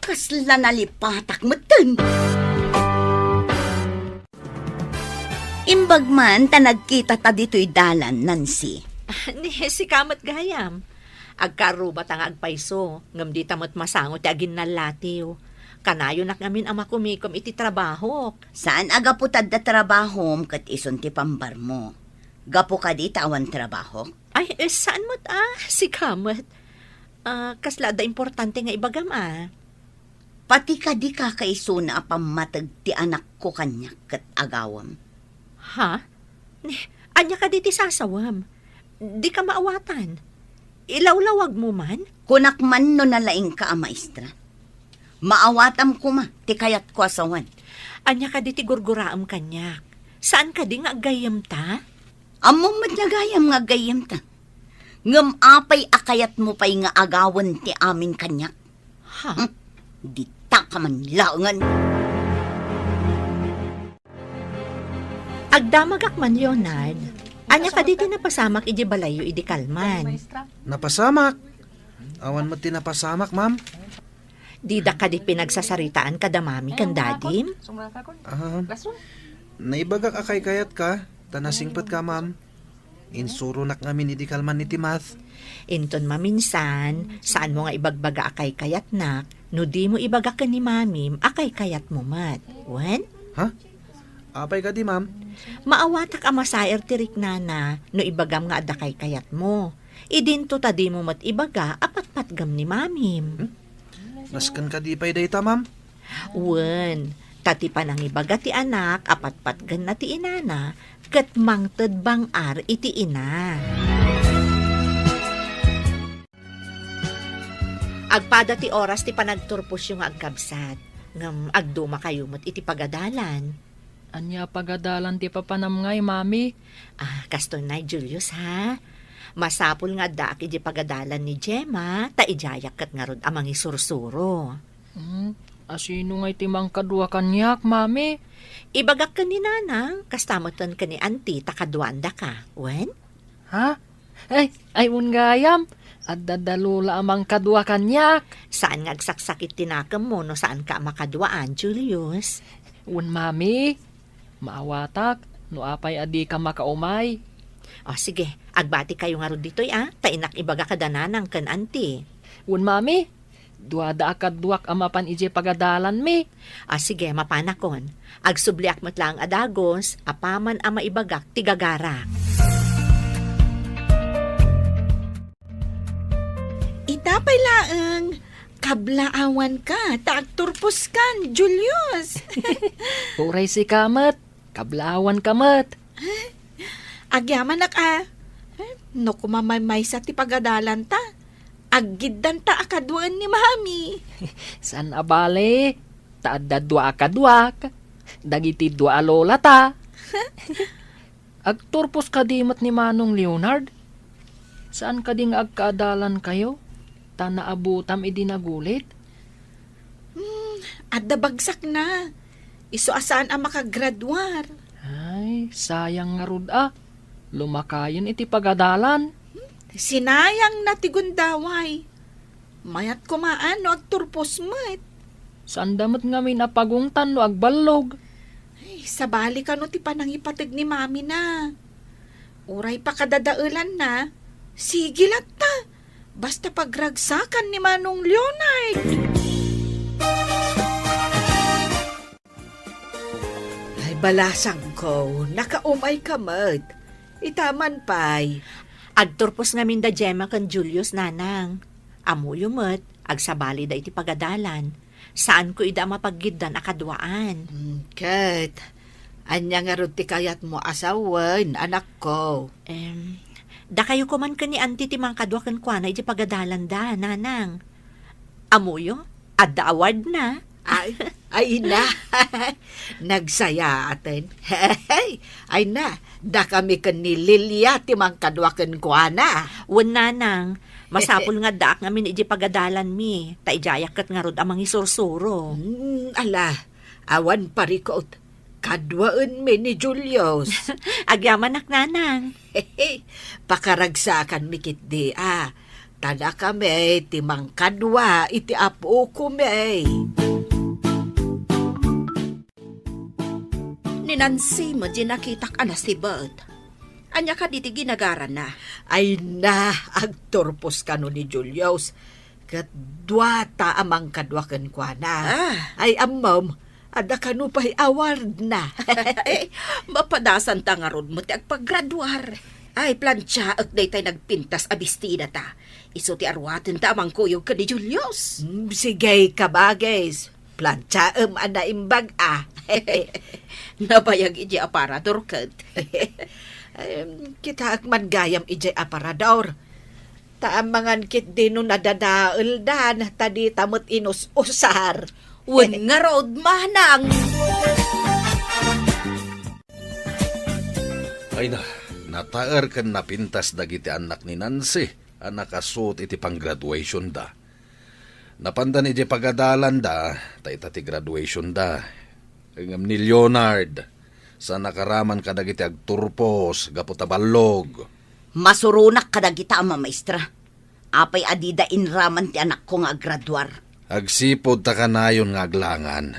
[SPEAKER 3] Kasla nalipatak mo dun. Imbag man ta nagkita ta dito'y dalan, Nancy.
[SPEAKER 4] Ni si kamat gayam. Agkarubat ang agpaiso, ngam di tamot masangot ti agin nalatiw. Kanayo nak ngamin ama kumikom iti trabaho.
[SPEAKER 3] Saan aga putad da trabaho kat ison ti pambar mo? Gapo ka di tawan trabaho?
[SPEAKER 4] Ay, saan mo't si kamat? Kasla da importante nga ibagam
[SPEAKER 3] Pati ka di kakaiso na apamatag ti anak ko kanya kat agawam.
[SPEAKER 4] Ha? Anya ka di ti sasawam? Di ka maawatan. Ilawlawag mo man?
[SPEAKER 3] Kunak man no nalaing ka a maestra. Maawatam ko ma, ti kayat ko asawan.
[SPEAKER 4] Anya ka di ti gurguraam kanyak. Saan ka di nga agayam ta?
[SPEAKER 3] Among madnagayam nga gayam ta. Ngam apay akayat mo pa'y nga agawan ti amin kanyak.
[SPEAKER 4] Ha?
[SPEAKER 3] Di ta ka man laungan.
[SPEAKER 4] Agdamagak man, Leonard. Anya ka di ti napasamak iji balayo idi kalman.
[SPEAKER 1] Napasamak. Awan mo tinapasamak, Ma'am.
[SPEAKER 4] Di da ka di pinagsasaritaan kada mami kan dadim?
[SPEAKER 1] Naibagak akay kayat ka. Tanasingpet ka, Ma'am. Insuro nak ngamin idi kalman ni Timath.
[SPEAKER 4] Inton maminsan, saan mo nga ibagbaga akay kayat nak, no di mo ibaga ka ni mamim, akay kayat mo mat. Wen?
[SPEAKER 1] Ha? Apay ka di, Ma'am.
[SPEAKER 4] Maawatak amasayer tirik nana, no ibagam nga adakay kayat mo. Idinto tadi mo mat ibaga, apat-patgam ni mamim.
[SPEAKER 1] Naskan ka di pa'y dayta, Ma'am.
[SPEAKER 4] Wen, tati pa nang ibaga ti anak, apat-patgan na ti inana, kat mangted bang ar iti ina. Agpada ti oras ti panagturpos yung agkabsat. Ngam agduma kayo mo't iti pagadalan.
[SPEAKER 2] Anya pagadalan ti papanamngay, Mami?
[SPEAKER 4] Kasto na, Julius, ha? Masapul nga daak iti pagadalan ni Gemma, ta ijayak kat nga rod amang isursuro.
[SPEAKER 2] Asino nga iti mangkadwa kanyak, Mami?
[SPEAKER 4] Ibagak ka ni nanang, kastamotan ka ni auntie, takadwanda ka. Wen?
[SPEAKER 2] Ha? Ay ungayam. At dadalula amang kadwa kanyak.
[SPEAKER 4] Saan nga agsaksakit tinakam mo no saan ka makadwaan, Julius?
[SPEAKER 2] Un mami, maawatak, no apay adi ka makaumay.
[SPEAKER 4] O sige, agbati kayo nga ro dito'y tainak ibaga kadananang kan anti.
[SPEAKER 2] Un mami, duada akadwak amapan ije pagadalan mi.
[SPEAKER 4] Sige, mapanakon. Agsubliak matlang adagos, apaman ama ibagak tigagarak.
[SPEAKER 5] Itapay laeng, kablaawan ka, taagturpos kan, Julius.
[SPEAKER 2] Uray si kamet, kablawan kamet.
[SPEAKER 5] Agyaman na ka. No kumamay sa ti pagadalan ta. Aggidan ta akaduan ni mami.
[SPEAKER 2] San abale, taadadwa akadwak. Dagiti dua alola ta. Agturpos kadimat ni Manong Leonard. Saan kading agkaadalan kayo? Tanaabutam idinagulit?
[SPEAKER 5] Adda bagsak na. Iso asaan ang makagradwar.
[SPEAKER 2] Ay, sayang nga rud Lumakayon iti pagadalan.
[SPEAKER 5] Sinayang na tigundaway. Mayat kumaan no agturpos met.
[SPEAKER 2] Saan damat nga may napagungtan no agbalog?
[SPEAKER 5] Ay, sabali ka no ti panangipatig ni mami na. Uray pa kadadaulan na. Sige lang ta. Basta pagragsakan ni Manong Leonard. Ay, balasang ko. Nakaumay ka, Mad. Itaman pa'y.
[SPEAKER 4] Agturpos nga minda Gemma kan Julius nanang. Amuyo met, agsabali da iti pagadalan. Saan ko ida mapaggidan akadwaan?
[SPEAKER 5] Kat, anya nga ron ti kayat mo asawan, anak ko.
[SPEAKER 4] Da kayo kuman ka ni auntie ti mga kadwa kan kwa na iti pagadalan da, nanang. Amuyo, adda award na.
[SPEAKER 5] Ay na, nagsaya atin. Ay na, da kami kan ni Lilia ti mga kadwa kan kwa na.
[SPEAKER 4] Wan nanang, masapul nga daak ngamin iti pagadalan mi. Taijayak kat nga rod amang isursuro.
[SPEAKER 5] Ala, awan parikot. Kadwaan mi ni Julius.
[SPEAKER 4] Agyaman ak nanang.
[SPEAKER 5] Pakaragsakan mi kit di Tada kami timang kadwa iti apo ko mi.
[SPEAKER 6] Ni Nancy mo nakitak ana si Bert. Anya ka diti ginagaran na.
[SPEAKER 5] Ay na, agturpos ka no ni Julius. Kat dwata amang kadwa kan kwa na. Ay amam, ada ka no pa'y award na.
[SPEAKER 6] Mapadasan ta nga ron mo ti agpaggraduar. Ay, plantsa at day tayo nagpintas abistina ta. Iso ti arwatin ta amang kuyog ka ni Julius.
[SPEAKER 5] Sige kabagis. Plantsaem ana imbag
[SPEAKER 6] Nabayag iji aparador kat.
[SPEAKER 5] Kita akman gayam ijay aparador. Taamangan kit din no nadadaal dan tadi tamot inus-usar.
[SPEAKER 6] Wen nga road manang.
[SPEAKER 1] Ay na, nataer kan napintas dagiti anak ni Nancy. Anak asut iti pang-graduation da. Napandan iti pagadalan da, tayo ti graduation da. Ngam ni Leonard, sa nakaraman ka dagiti agturpos, gaputaballog.
[SPEAKER 3] Masurunak kadagita ama maestra. Apay adida inraman ti anak ko nga graduar.
[SPEAKER 1] Agsipod ta kanayon nga aglangan.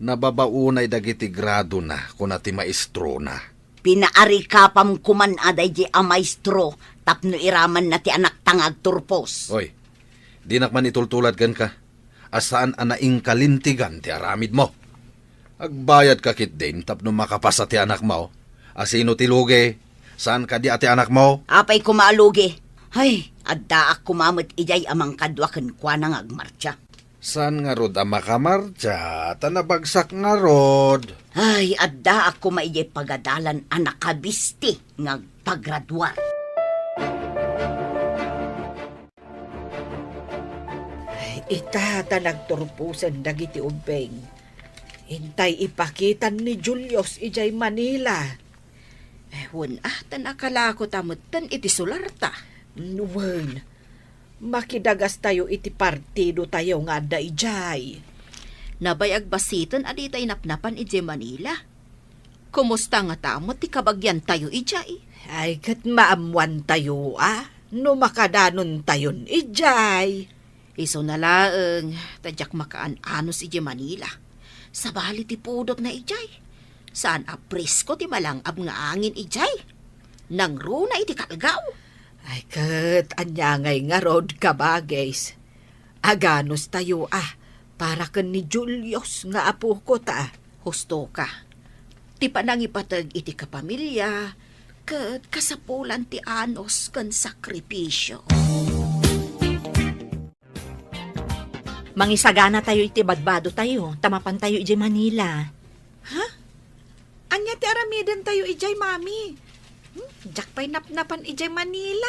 [SPEAKER 1] Nababaunay dagiti grado na kuna ti maestro na.
[SPEAKER 3] Pinaari ka pam kuman aday di a maestro tapno iraman na ti anak tangag turpos.
[SPEAKER 1] Oy, di nakman itultulad gan ka. Asaan anaing kalintigan ti aramid mo. Agbayad ka kit din tapno makapasa ti anak mo. Asino ti lugi? Saan ka di ati anak mo?
[SPEAKER 3] Apay kumaalugi. Ay, adda ak kumamot ijay amang kadwa ken kwa nang agmarcha.
[SPEAKER 1] Saan nga rod ang makamarcha? Tanabagsak nga rod.
[SPEAKER 3] Ay, adda ak kumaijay pagadalan anak kabisti nga paggraduar.
[SPEAKER 5] Itata nagturpusan dagiti ubeng. Hintay ipakitan ni Julius ijay Manila.
[SPEAKER 6] Wen tanakala ko tamot tan iti sularta.
[SPEAKER 5] Nuwan, makidagas tayo iti partido tayo nga da ijay.
[SPEAKER 6] Nabayag basitan adi tay napnapan iti Manila. Kumusta nga tamot ti kabagyan tayo ijay?
[SPEAKER 5] Ay, kat maamuan tayo,
[SPEAKER 7] No makadanon tayon, ijay.
[SPEAKER 6] Iso na laeng, tadyak makaan-anos iti Manila. Sa bali ti pudot na ijay. Saan apresko ti malangab nga angin ijay. Nang runa iti kalgaw.
[SPEAKER 7] Ay kat, anyangay nga rod ka ba, guys? Aganos tayo para kan ni Julius nga apo ko ta.
[SPEAKER 6] Husto ka. Ti panangipatag iti kapamilya, kat kasapulan ti anos kan sakripisyo.
[SPEAKER 4] Mangisagana tayo iti badbado tayo, tamapan tayo iti Manila.
[SPEAKER 5] Anya ti aramidan tayo ijay, mami. Jak pa'y napnapan ijay Manila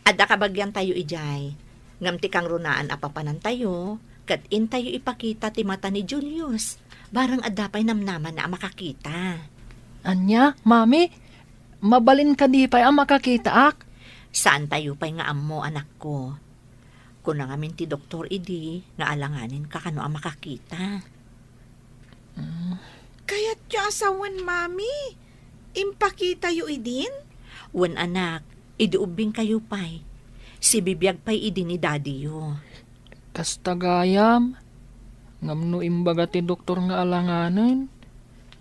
[SPEAKER 4] Adda kabagyan tayo ijay. Ngam ti kang runaan apapanan tayo, kat in tayo ipakita ti mata ni Julius. Barang adda pa'y namnaman na makakita.
[SPEAKER 2] Anya, mami, mabalin ka di pa'y ang makakita ak.
[SPEAKER 4] Saan tayo pa'y nga ammo, anak ko? Kung nangamin ti doktor idi, nga alanganin ka kano ang makakita.
[SPEAKER 5] Kaya't yung asawan, mami. Impakita yu idin?
[SPEAKER 4] Wan anak, idiubing kayo pa'y. Si bibiyag pa'y idi ni daddy yo.
[SPEAKER 2] Kastagayam, ngam no imbaga ti doktor nga alanganin.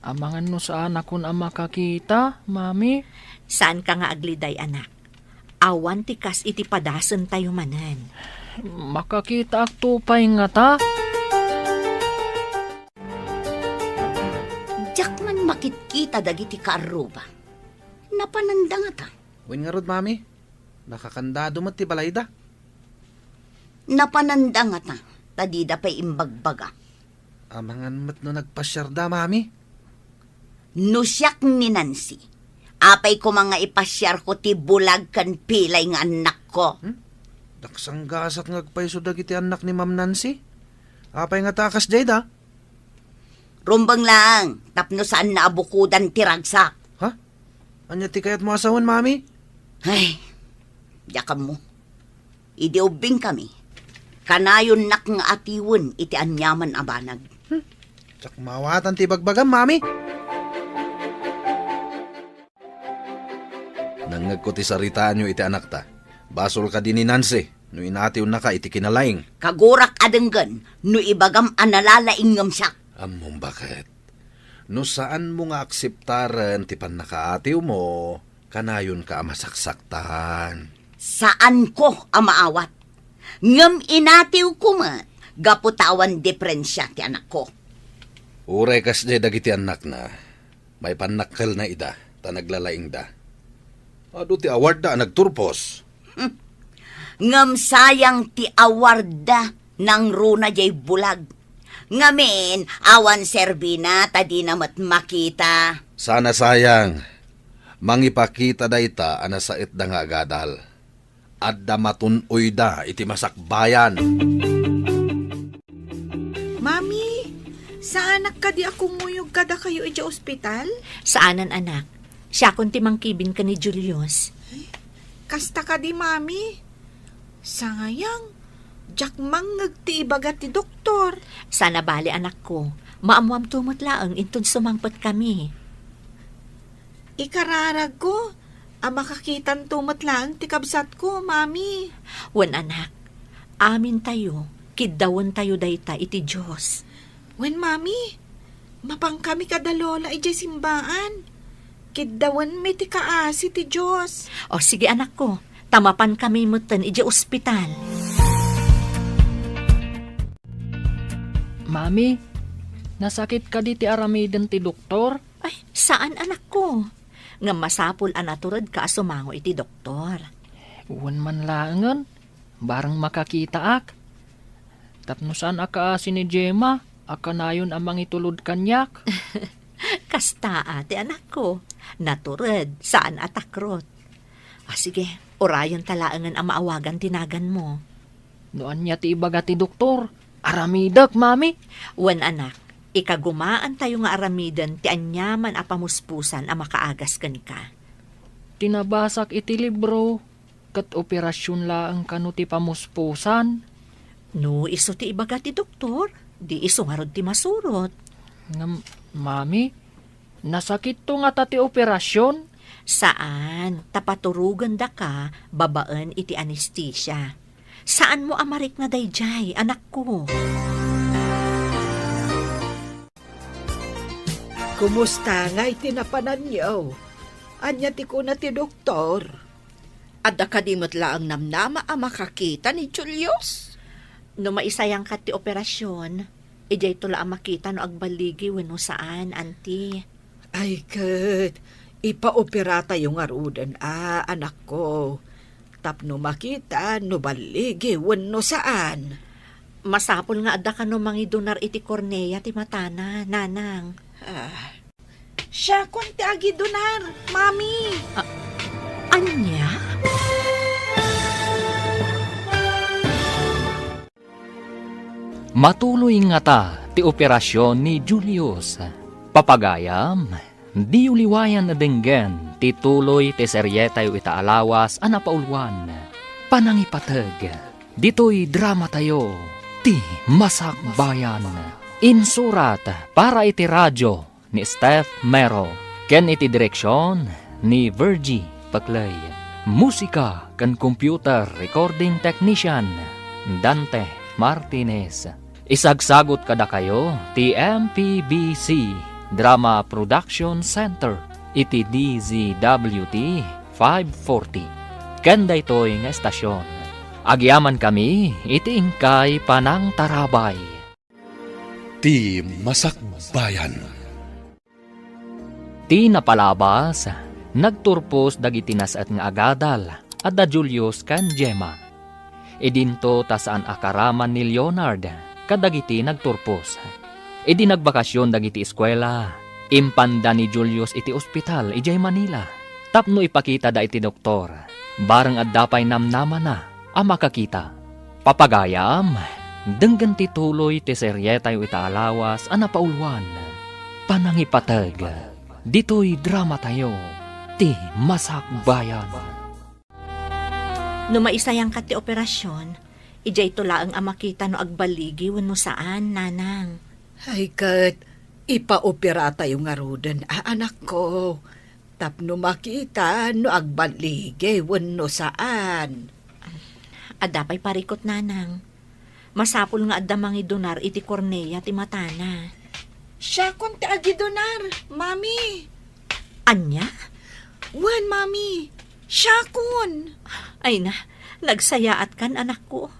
[SPEAKER 2] Amangan no saan akon ang makakita, mami.
[SPEAKER 4] Saan ka nga agliday, anak? Awan ti kas iti padasan tayo manan.
[SPEAKER 2] Makakita ak tupay nga ta.
[SPEAKER 3] Jak man makitkita dagiti kaaruba. Napananda nga ta.
[SPEAKER 1] Wen nga rod, mami. Nakakandado mo ti balayda.
[SPEAKER 3] Napananda nga ta. Tadida pa'y imbagbaga.
[SPEAKER 1] Amangan mat no nagpasyar da, mami.
[SPEAKER 3] Nusyak ni Nancy. Apay ko mga ipasyar ko ti bulag kan pilay nga anak ko.
[SPEAKER 1] Daksang gasak ngagpaiso dagiti anak ni Ma'am Nancy. Apay nga takas jay da.
[SPEAKER 3] Rumbang lang, tapno saan na abukudan ti ragsak.
[SPEAKER 1] Ha? Anya ti kayat mo asawan, mami?
[SPEAKER 3] Ay, yakam mo. Idiubing kami. Kanayon nak nga atiwen iti anyaman abanag.
[SPEAKER 1] Tsak mawatan ti bagbagam, mami. Nangag ko ti saritaan nyo iti anak ta. Basol ka din ni Nancy. No inatiw na ka iti kinalaing.
[SPEAKER 3] Kagurak adenggan, no ibagam analalaing siya.
[SPEAKER 1] Among bakit? No saan mo nga akseptaran ti panakaatiw mo, kanayon ka masaksaktan.
[SPEAKER 3] Saan ko amaawat? Ngam inatiw ko man, gaputawan diferensya ti anak ko.
[SPEAKER 1] Uray kas di dagiti anak na, may panakkel na ida, ta naglalaing da. Ado ti award da nagturpos.
[SPEAKER 3] Ngam sayang ti awarda ng runa jay bulag. Ngamin, awan serbina, tadi namat makita.
[SPEAKER 1] Sana sayang, mangipakita da ita anasait da nga agadal. Adda matunoy da iti masakbayan.
[SPEAKER 5] Mami, saan ka di ako muyog kada kayo iti ospital?
[SPEAKER 4] Saanan, anak? Siya kung timangkibin ka ni Julius.
[SPEAKER 5] Kasta ka di, mami. Sayang, jak mangag ti ibagat ti doktor.
[SPEAKER 4] Sana bali, anak ko. Maamuam tumot laang intun sumangpot kami.
[SPEAKER 5] Ikararag ko, makakitan tumat lang ti kabsat ko, mami.
[SPEAKER 4] Wan, anak. Amin tayo. Kiddawan tayo dayta iti Diyos.
[SPEAKER 5] Wen, mami, mapang kami kadalola iti simbaan. Kiddawan mi ti kaasi ti Diyos.
[SPEAKER 4] O sige, anak ko. Tamapan kami mutan iti ospital.
[SPEAKER 2] Mami, nasakit ka di ti aramiden ti doktor?
[SPEAKER 4] Ay, saan, anak ko? Nga masapul anaturad ka sumango iti doktor.
[SPEAKER 2] Uwan man laangan, barang makakita ak. Tapno saan akaasi ni Gemma, akanayon amang itulod kanyak.
[SPEAKER 4] Kasta ate, anak ko. Naturad, saan atakrot. Sige, orayon talaangan ang maawagan tinagan mo.
[SPEAKER 2] Noan niya ti ibaga ti doktor, aramidak, mami.
[SPEAKER 4] Wan, anak, ikagumaan tayo nga aramidan ti anyaman a pamuspusan a makaagas ka.
[SPEAKER 2] Tinabasak iti libro, kat operasyon laang kano ti pamuspusan.
[SPEAKER 4] No, iso ti ibaga ti doktor, di iso nga rod ti masurot.
[SPEAKER 2] Ngam, mami, nasakit to nga ta ti operasyon.
[SPEAKER 4] Saan? Tapaturugan da ka, babaan iti anesthesia. Saan mo amarik na dayjay, anak ko?
[SPEAKER 7] Kumusta nga itinapanan niyo? Anya ti ko na ti doktor.
[SPEAKER 6] Adda kadimot laang namnama ang makakita ni Julius.
[SPEAKER 4] No maisayang ka ti operasyon, ijay tula ang makita no agbaligi wenno saan, auntie.
[SPEAKER 7] Ay, kat, ipaopera tayo nga rudan, anak ko. Tapno makita, no baligi, wano saan.
[SPEAKER 4] Masapol nga adda ka no mangidonar iti kornea ti matana, nanang.
[SPEAKER 5] Siya kun ti agi donar, mami.
[SPEAKER 4] Anya?
[SPEAKER 2] Matuloy nga ta ti operasyon ni Julius. Papagayam, di uliwayan na denggen ti tuloy ti seryetayo itaalawas a napaulwan. Panangipateg, dito'y drama tayo, ti Masakbayan. Insurat para iti radyo ni Steph Mero, ken iti direksyon ni Virgie Paclay. Musika kan computer recording technician Dante Martinez. Isagsagot kada kayo ti MPBC Drama Production Center iti DZWT 540. Kenda ito'y nga estasyon. Agyaman kami iti ingkay panang tarabay.
[SPEAKER 8] Ti Masakbayan.
[SPEAKER 2] Ti napalabas, nagturpos dagiti nasat nga agadal at da Julius kan Gemma. Idinto tasaan akaraman ni Leonard kadagiti nagturpos. Idi nagbakasyon dagiti eskwela, impanda ni Julius iti ospital ijay Manila. Tapno ipakita da iti doktor, barang addapay namnama na ang makakita. Papagayam, denggan ti tuloy ti seryetayo itaalawas a napaulwan. Panangipateg, dito'y drama tayo, ti Masakbayan.
[SPEAKER 4] No maisayang ka ti operasyon, ijay tulaang ang makita no agbaligi wenno saan, nanang.
[SPEAKER 7] Ay, kat, ipaopera tayo nga rudan, anak ko. Tapno makita, no agbaligi, wano saan.
[SPEAKER 4] Adapay parikot, nanang. Masapul nga adda mangidonar iti kornea ti matana.
[SPEAKER 5] Siya kun ti agi donar, mami.
[SPEAKER 4] Anya?
[SPEAKER 5] Wan, mami. Siya kun.
[SPEAKER 4] Ay na, nagsayaat kan anak ko.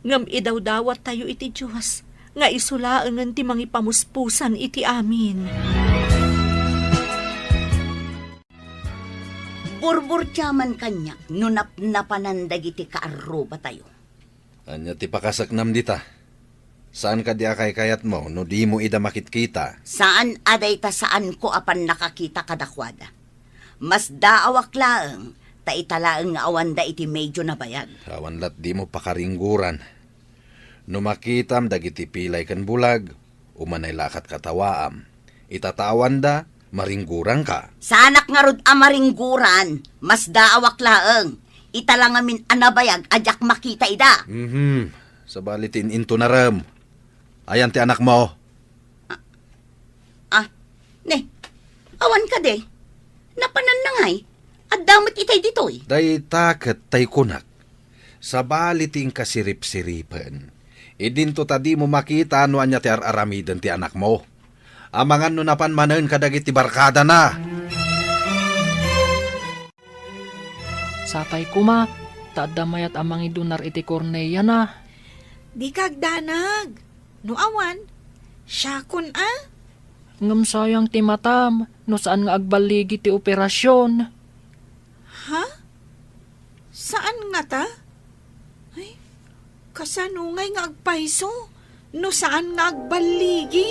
[SPEAKER 4] Ngam idaw-dawat tayo iti Diyos, nga isulaangan ti mangipamuspusan iti amin.
[SPEAKER 3] Burbur tiyaman kanya, nunap-napanan dagiti kaaruba tayo.
[SPEAKER 1] Anya ti pakasaknam dita. Saan ka di akay kayat mo no di mo ida makitkita?
[SPEAKER 3] Saan aday ta saan ko apan nakakita kadakwada. Mas daawak laeng, ta italaeng nga awan da iti medyo na bayag.
[SPEAKER 1] Awan lat di mo pakaringguran. No makitam dagiti pilay kan bulag, umanay lakat katawaam. Itatawan da, maringguran ka.
[SPEAKER 3] Sa anak nga rod amaringguran, mas daawak laeng. Italang amin anabayag, ajak makita ida.
[SPEAKER 1] Sa balitin into na ram. Ayan ti anak mo.
[SPEAKER 3] Ne, awan ka de. Napanan na ngay. At damot itay ditoy.
[SPEAKER 1] Day taket tay kunak. Sa baliting kasirip-siripen. Idinto tadi mo makita ano anya ti aramidan ti anak mo. Amangan no napan manen kadagiti barkada na.
[SPEAKER 2] Sapay kuma, taadamayat amang idunar iti kornea na.
[SPEAKER 5] Di kagdanag. No awan. Siya kun
[SPEAKER 2] Ngam sayang ti matam, no saan nga agbaligi ti operasyon.
[SPEAKER 5] Ha? Saan nga ta? Ay, kasanungay nga agpaiso. No saan nga agbaligi?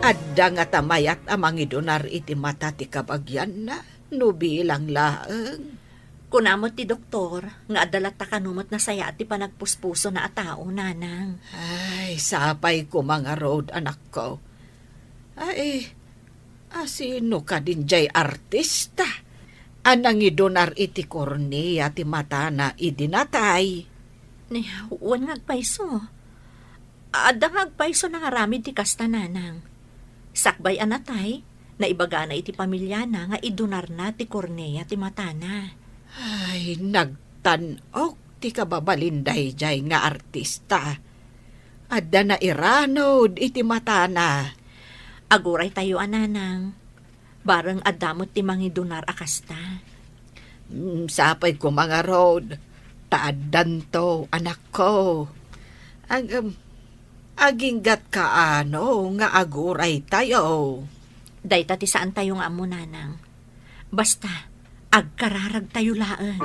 [SPEAKER 7] Adda nga tamayat amang idonar iti mata ti kabagyan na, no bilang laeng.
[SPEAKER 4] Kunamot ti doktor, nga adalat ta kanumot na saya at ti panagpuspuso na atao, nanang.
[SPEAKER 7] Ay, sapay ko mga road, anak ko. Ay, asino ka din jay artista? Anang idonar iti kornea ti mata na idinatay.
[SPEAKER 4] Uwan nga agpaiso. Ada nga agpaiso na ngaramid ti kasta, nanang. Sakbay anatay, Naibaga na iti pamilya na nga idunar na ti Cornea ti matana.
[SPEAKER 7] Ay, nagtanok ti kababalinday jay nga artista. Adda na iranod iti matana.
[SPEAKER 4] Aguray tayo ananang. Bareng adamot ti mangidunar akasta.
[SPEAKER 7] Sapay ko mga road. Taadan to, anak ko. Aginggat kaano nga aguray tayo.
[SPEAKER 4] Dayta ti saan tayo nga amo nanang. Basta, agkararag tayo laan.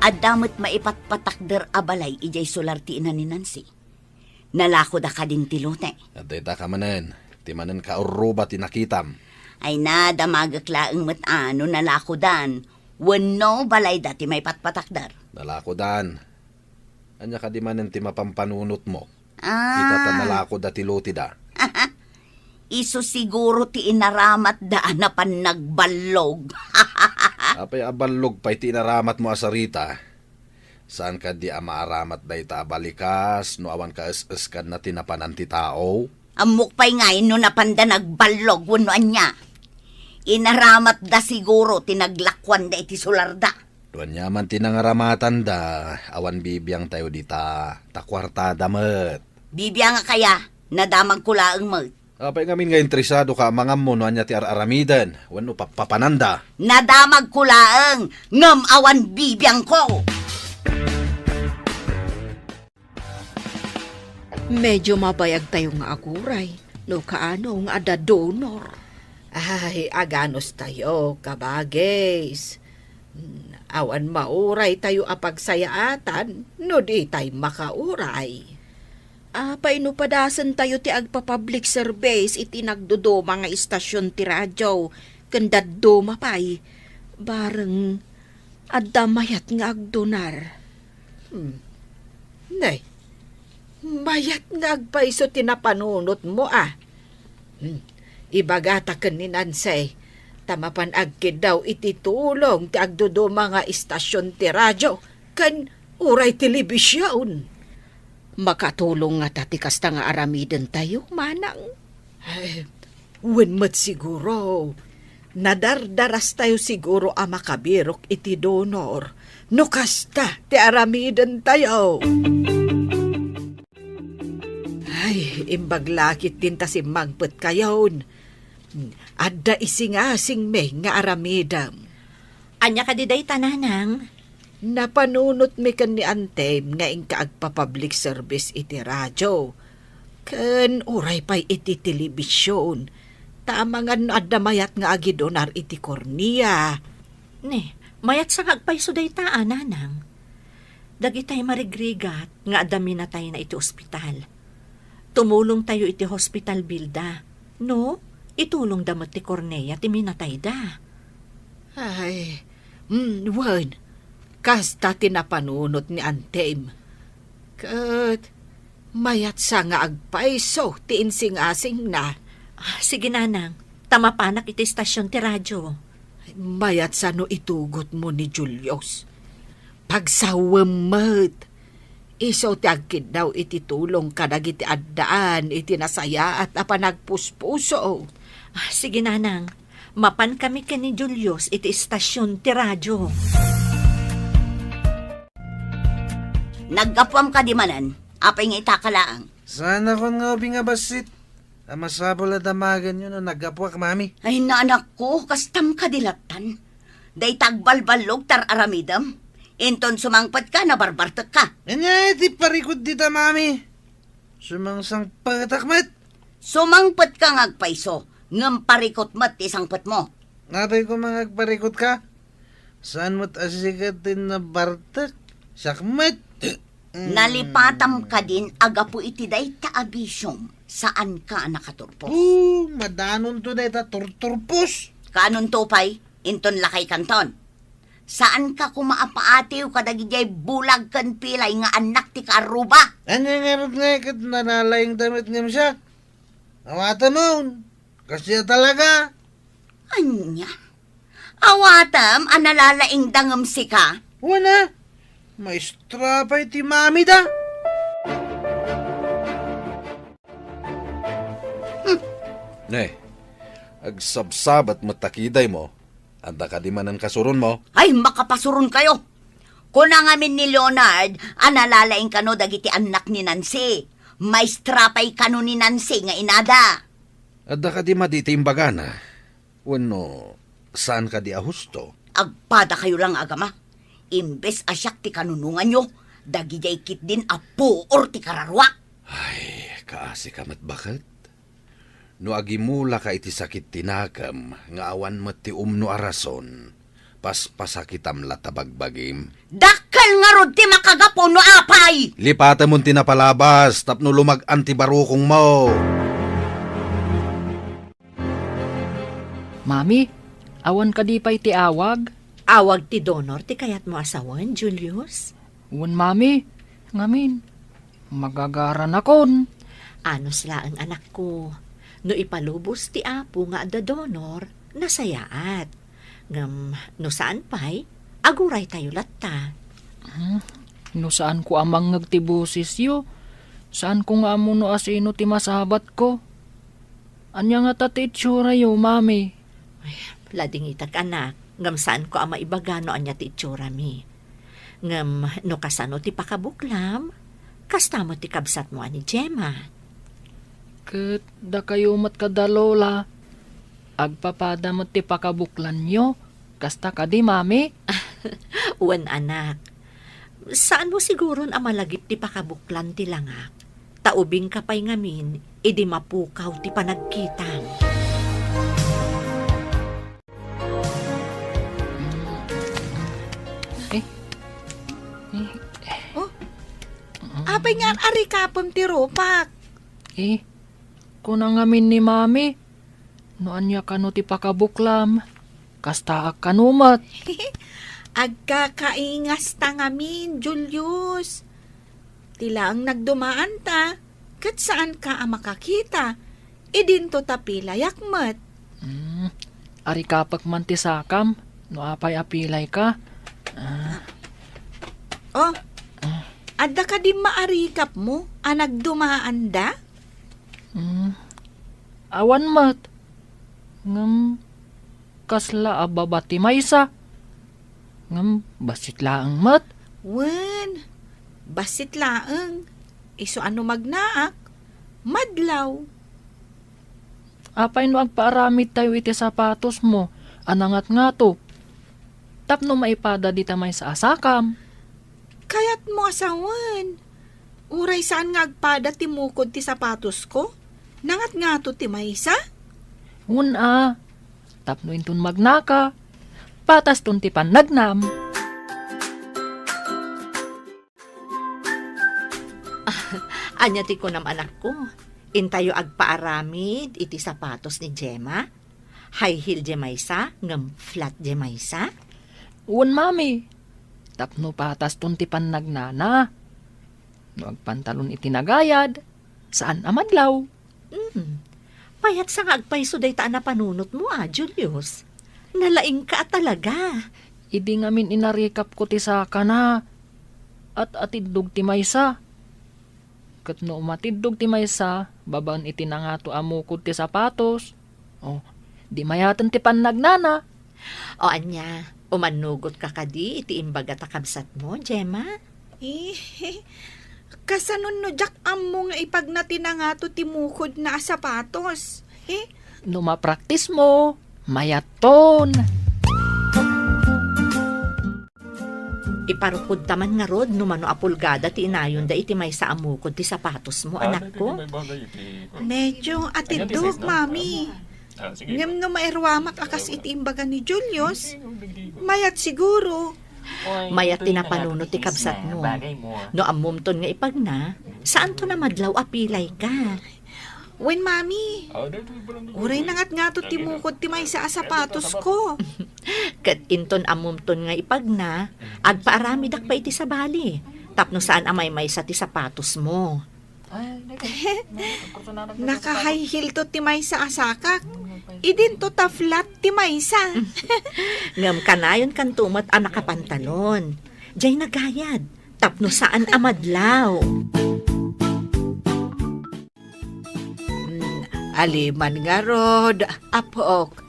[SPEAKER 3] Adamot maipatpatakder abalay ijay solar ti ina ni Nancy. Nalako da ka din tilute.
[SPEAKER 1] At dayta ka manen, ti manen ka uruba tinakitam.
[SPEAKER 3] Ay na, damagaklaang matano nalako dan. Wano balay dati may patpatakder.
[SPEAKER 1] Nalako dan. Anya ka di manen ti mapampanunot mo. Kita ta nalako da ti luti da.
[SPEAKER 3] Iso siguro ti inaramat daan na pan nagbalog.
[SPEAKER 1] Apay abalog pa iti naramat mo asarita. Saan ka di amaaramat da ita abalikas, no awan ka es kan na tinapanan ti tao?
[SPEAKER 3] Amok pa'y ngayon no napanda nagbalog, wano anya. Inaramat da siguro, tinaglakwan da iti sularda.
[SPEAKER 1] Duan yaman tinangaramatan da, awan bibiyang tayo dita, takwartada met.
[SPEAKER 3] Bibya nga kaya, nadamag kulaang mo.
[SPEAKER 1] Apay ngamin nga interesado ka, mga mo no anya ti aramidan, wano papananda.
[SPEAKER 3] Nadamag kulaang, ngam awan bibiyang ko.
[SPEAKER 6] Medyo mabayag tayo nga aguray. No kaano nga ada donor.
[SPEAKER 7] Ay, aganos tayo, kabagis. Awan mauray tayo apagsayaatan, no di tayo makauray.
[SPEAKER 6] Paino padasan tayo ti agpa-public service iti nagdudo mga istasyon ti radyo. Kandaddo mapay. Bareng adda mayat nga agdonar.
[SPEAKER 7] Nay, mayat nga agpaiso tinapanunot mo Ibagata ken ni Nansay, tamapan agkid daw iti tulong ti agdudo mga istasyon ti radyo, kan uray telebisyon.
[SPEAKER 6] Makatulong nga tati kasta nga aramiden tayo, manang.
[SPEAKER 7] Ay, wenmet siguro. Nadardaras tayo siguro a makabirok iti donor. No kasta ti aramiden tayo. Ay, imbaglakit din ta si magpet kayon. Adda isingasing me nga aramidam.
[SPEAKER 4] Anya ka di day tananang.
[SPEAKER 7] Napanunot mi kan ni Antem nga ingka agpa-public service iti radyo. Ken uray pa'y iti telebisyon. Tamangan adda mayat nga agidonar iti Cornea.
[SPEAKER 4] Ne, mayat sa agpaiso day ta ananang. Dagitay marigrigat nga adami na tayo na iti ospital. Tumulong tayo iti hospital bilda. No, itulong damot ti Cornea ti minatay da.
[SPEAKER 7] Ay, wan. Kasta tinapanunot ni Antem. Kat, mayat sa nga agpaiso ti insing-asing na.
[SPEAKER 4] Sige nanang, tamapanak iti istasyon ti radyo.
[SPEAKER 7] Mayat sa no itugot mo ni Julius. Pagsawamat. Iso ti agkid daw iti tulong kadag iti addaan iti nasaya at apanagpuspuso.
[SPEAKER 4] Sige nanang, mapan kami ka ni Julius iti istasyon ti radyo.
[SPEAKER 3] Naggapwam ka di manan, apay nga itakalaang.
[SPEAKER 1] Sana kon nga nga basit. Amasabol na damagan yun no nagapwak, mami.
[SPEAKER 3] Ay na anak ko, kastam kadilatan. Day tagbalbalog tar aramidam. Inton sumangpat ka, nabarbartak ka.
[SPEAKER 1] Anya, iti parikod dita, mami. Sumangsang pagatakmat.
[SPEAKER 3] Sumangpat ka ngagpaiso, ngam parikot mat isangpat mo.
[SPEAKER 1] Natay ko mga parikot ka. Saan mo't asikatin na bartak? Sakmat.
[SPEAKER 3] Nalipatam ka din, agapu iti day taabisyong. Saan ka nakaturpos?
[SPEAKER 1] Madanon to day ta turturpos.
[SPEAKER 3] Kanon tupay, inton lakay kanton. Saan ka kumaapaatiw kadagijay bulag kan pilay nga anak ti karuba?
[SPEAKER 1] Ano nga nga ikat nanalayang damit nga siya? Awata mo. Kasi talaga.
[SPEAKER 3] Anya? Awatam, analalaing dangam si ka?
[SPEAKER 1] Wala. Maestra pa iti mami da. Ne, agsabsab at matakiday mo, anda ka di man ang kasuron mo.
[SPEAKER 3] Ay, makapasuron kayo. Kuna ngamin ni Leonard, analalaing kano dagiti anak ni Nancy. Maestrapay kano ni Nancy nga inada.
[SPEAKER 1] Adda ka di maditimbagana. Wano, saan ka di ahusto?
[SPEAKER 3] Agpada kayo lang agama. Imbes asyak ti kanunungan nyo, dagijay kit din apo or ti kararwa.
[SPEAKER 1] Ay, kaasi kamat bakit? No agimula ka iti sakit tinakam, nga awan mo ti umno arason, paspasakitam latabagbagim.
[SPEAKER 3] Dakal nga rod ti makagapo no apay!
[SPEAKER 1] Lipata mo tinapalabas, tapno lumag-an ti barukong mo.
[SPEAKER 2] Mami, awan ka di pa'y ti awag?
[SPEAKER 4] Awag ti donor ti kayat mo asawan, Julius.
[SPEAKER 2] Wan mami, ngamin, magagaran akon.
[SPEAKER 4] Ano sila ang anak ko? No ipalubos ti apo nga da donor, nasayaat. Ngam, no saan pa'y, aguray tayo latta.
[SPEAKER 2] No saan ko amang nagtibusis yo? Saan ko nga amo no asino ti masabat ko? Anya nga tati itsura yo, mami.
[SPEAKER 4] Lading itak anak, ngam saan ko ama ibagano anya ti itsura mi. Ngam, no kasano ti pakabuklam, kasta mo ti kabsat mo ani Gemma.
[SPEAKER 2] Ket da kayo mat kadalola. Agpapada mo ti pakabuklan nyo. Kasta ka di, mami?
[SPEAKER 4] Uwan anak, saan mo siguron amalagip ti pakabuklan ti langak? Taubing ka pa'y ngamin, idi mapukaw ti panagkitang.
[SPEAKER 5] Apay nga ari kapon ti ropak.
[SPEAKER 2] Kunang ngamin ni mami. Noan niya kano ti pakabuklam. Kasta ak kanumat.
[SPEAKER 5] Agkakaingas ta ngamin, Julius. Tila ang nagdumaan ta. Kat saan ka ang makakita? Idinto tapilay akmat.
[SPEAKER 2] Ari kapak man ti sakam. No apay apilay ka.
[SPEAKER 5] Oh, adda ka di maarikap mo? Ang nagdumaan da?
[SPEAKER 2] Awan mat. Ngam, kasla ababati maysa. Ngam, basit laang mat.
[SPEAKER 5] Wen, basit laeng. Iso ano magnaak? Madlaw.
[SPEAKER 2] Apay no agpaaramid tayo iti sapatos mo. Anangat nga to. Tapno maipada di tamay sa asakam.
[SPEAKER 5] Kayat mo asawan. Uray saan nga agpada timukod ti sapatos ko? Nangat nga to ti maysa?
[SPEAKER 2] Una, tapno intun magnaka. Patas tun ti pannagnam.
[SPEAKER 4] Anya ti ko nam anak ko, intayo agpaaramid iti sapatos ni Gemma. High heel Gemaysa, ngam flat Gemaysa.
[SPEAKER 2] Un mami. Tapno patas tun ti pannagnana. No agpantalon iti nagayad. Saan amadlaw?
[SPEAKER 4] Payat sa nga agpayso day taan na panunot mo Julius. Nalaing ka talaga.
[SPEAKER 2] Idi ngamin inarikap ko ti saka na. At atidog ti maysa. Kat no matidog ti maysa, babaan iti na nga to amukod ti sapatos. O, di mayatan ti pannagnana.
[SPEAKER 4] O anya, umanugot ka kadi iti imbaga takabsat mo, Gemma?
[SPEAKER 5] Kasanon no jak ammo nga ipag natin nga to timukod na sapatos.
[SPEAKER 2] No mapraktis mo, mayaton.
[SPEAKER 4] Iparukod taman nga rod no mano apulgada ti inayon da iti may sa amukod ti sapatos mo, anak ko.
[SPEAKER 5] Medyo atidog, mami. Ngem no mairwamak akas iti imbaga ni Julius. Mayat siguro.
[SPEAKER 4] Mayat tinapanunot ti kabsat mo. No amumton nga ipagna, saan to na madlaw apilay ka?
[SPEAKER 5] Wen, mami. Uray nangat nga to timukod ti may sa sapatos ko.
[SPEAKER 4] Kat inton amumton nga ipagna, agpaaramidak pa iti sabali. Tapno saan amay may sa ti sapatos mo.
[SPEAKER 5] Naka-high heel to ti may sa asakak. Idin to ta flat ti may sa.
[SPEAKER 4] Ngam kanayon kan tumat ang nakapantalon. Diyay nagayad. Tapno saan amadlaw.
[SPEAKER 7] Aliman nga rod, apok.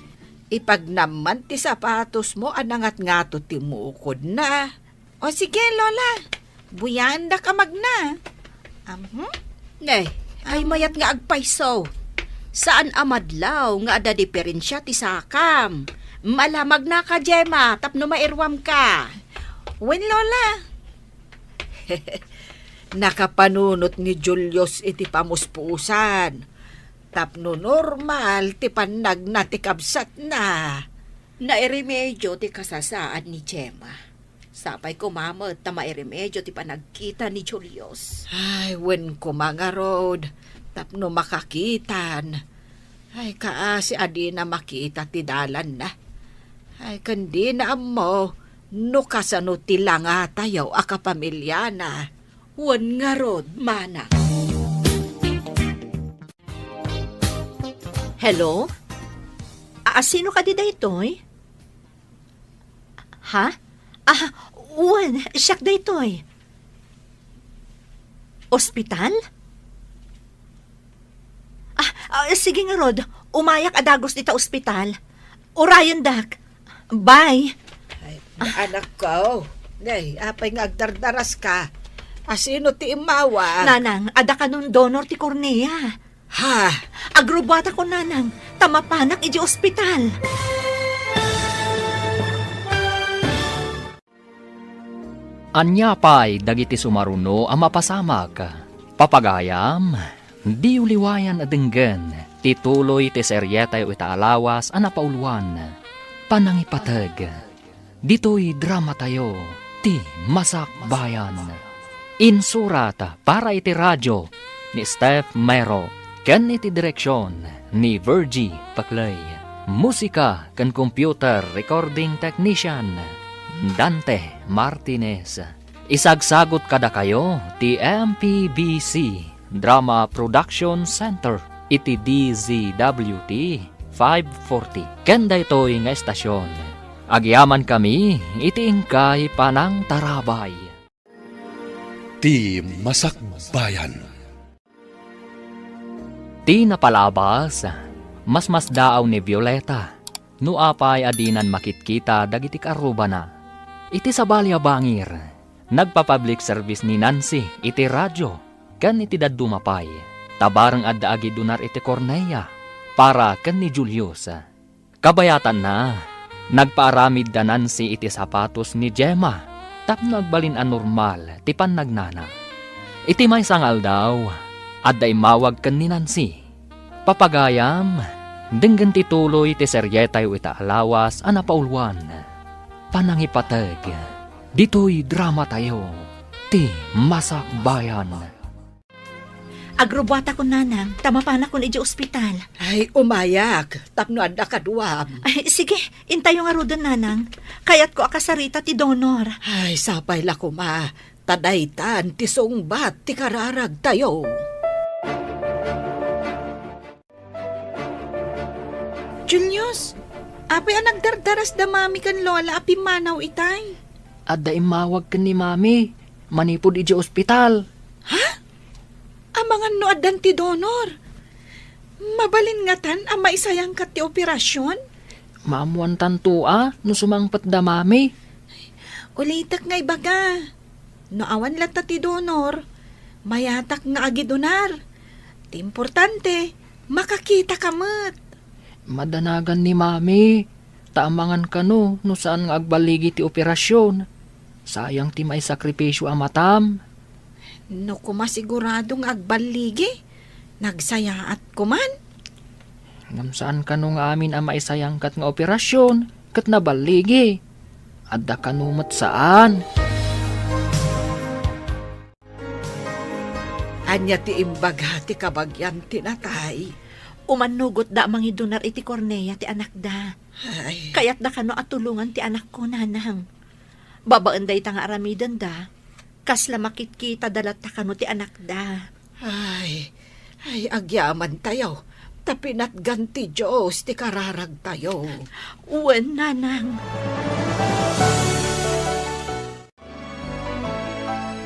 [SPEAKER 7] Ipagnaman ti sapatos mo, anangat nga to ti mukod na.
[SPEAKER 5] O sige, Lola. Buyan da ka magna.
[SPEAKER 6] Nay, ay mayat nga agpayso. Saan amadlaw nga ada diferensya ti sakam? Malamag na ka, Gemma, tapno mairwam ka.
[SPEAKER 5] Wen, Lola.
[SPEAKER 7] Nakapanunot ni Julius iti pamuspusan. Tapno normal ti panag na ti kabsat na.
[SPEAKER 6] Nairemedyo ti kasasaan ni Gemma. Sapay kumamot ta mairemedyo ti panagkita ni Julius.
[SPEAKER 7] Ay, wen ko mga rod. Tapno makakitan. Ay, kaasi adi na makita ti dalan na. Ay, kandi na mo. No kasano ti langa tayo akapamilya na.
[SPEAKER 6] Wan nga rod, mana.
[SPEAKER 4] Hello? Sino ka di daytoy? Ha? Uwan, siyak daytoy. Ospital? Sige nga Rod, umayak adagos dita ospital. Urayon dak. Bye.
[SPEAKER 7] Ay, anak ko. Nay, apay nga agdardaras ka. Asino ti imawa?
[SPEAKER 4] Nanang, ada ka nun donor ti Cornea.
[SPEAKER 7] Ha?
[SPEAKER 4] Agrobata ko nanang, tamapanak iji ospital.
[SPEAKER 2] Anya pay dagiti sumaruno ang mapasamak. Papagayam, di uliwayan adenggen, tituloy ti seryetay o itaalawas ang napauluan. Panangipatag, dito'y drama tayo, ti Masak Bayan. Insurat para iti radyo ni Steph Mero, ken iti direksyon ni Virgie Paclay. Musika ken computer recording technician Dante Martinez. Isagsagot kada kayo ti MPBC Drama Production Center iti DZWT 540. Kenda ito'y nga estasyon. Agyaman kami iti ingkay panang tarabay.
[SPEAKER 8] Ti Masak Bayan.
[SPEAKER 2] Ti napalabas, mas daaw ni Violeta. Nuapay adinan makitkita dagiti karuba na. Iti sabalya bangir, nagpa-public service ni Nancy iti radyo, kan iti dadumapay. Tabarang adda agi dunar iti Cornea, para kan ni Julius. Kabayatan na, nagpaaramid da Nancy iti sapatos ni Gemma, tapno agbalin an normal, ti pannagnana. Iti may sangal daw, adda imawag kan ni Nancy. Papagayam, denggan ti tuloy ti seryetay o itaalawas a napaulwan. Panangipatag, dito'y drama tayo, ti Masak Bayan.
[SPEAKER 4] Agrobata ko nanang, tamapanak ko iji ospital.
[SPEAKER 7] Ay, umayak. Tapno adda kaduam.
[SPEAKER 4] Ay, sige, intayo nga rodan nanang. Kayat ko akasarita ti donor.
[SPEAKER 7] Ay, sapay la kuma. Tadaytan, ti sungbat, ti kararag tayo.
[SPEAKER 5] Julius, apay ang nagdardaras da mami kan Lola api manaw itay.
[SPEAKER 2] Adda imawag ka ni Mami, manipod iji ospital.
[SPEAKER 5] Amangan no adan ti donor. Mabalin nga tan ang maisayang kat ti operasyon.
[SPEAKER 2] Maamuan tantua, no sumangpat da Mami.
[SPEAKER 5] Ulitak nga ibaga. No awan lata ti donor, mayatak nga agi donar. Ti importante, makakita kamat.
[SPEAKER 2] Madanagan ni Mami, taamangan ka no saan nga agbaligi ti operasyon. Sayang ti may sakripisyo amatam.
[SPEAKER 5] No kumasiguradong agbaligi, nagsayaat kuman.
[SPEAKER 2] Ngam saan ka no nga amin ang maisayangkat nga operasyon, kat nabaligi. Adda ka numat saan?
[SPEAKER 7] Anya ti imbaga ti kabagyan tinatay.
[SPEAKER 4] Umanugot da mangi donar iti Cornea ti anak da.
[SPEAKER 7] Ay,
[SPEAKER 4] Kayat da kano atulungan ti anak ko nanang. Babaan day ta nga aramidan da. Kasla makitkita dalat ta kano ti anak da.
[SPEAKER 7] ay, agyaman tayo. Tapinat ganti Diyos, ti kararag tayo.
[SPEAKER 4] Uwan nanang.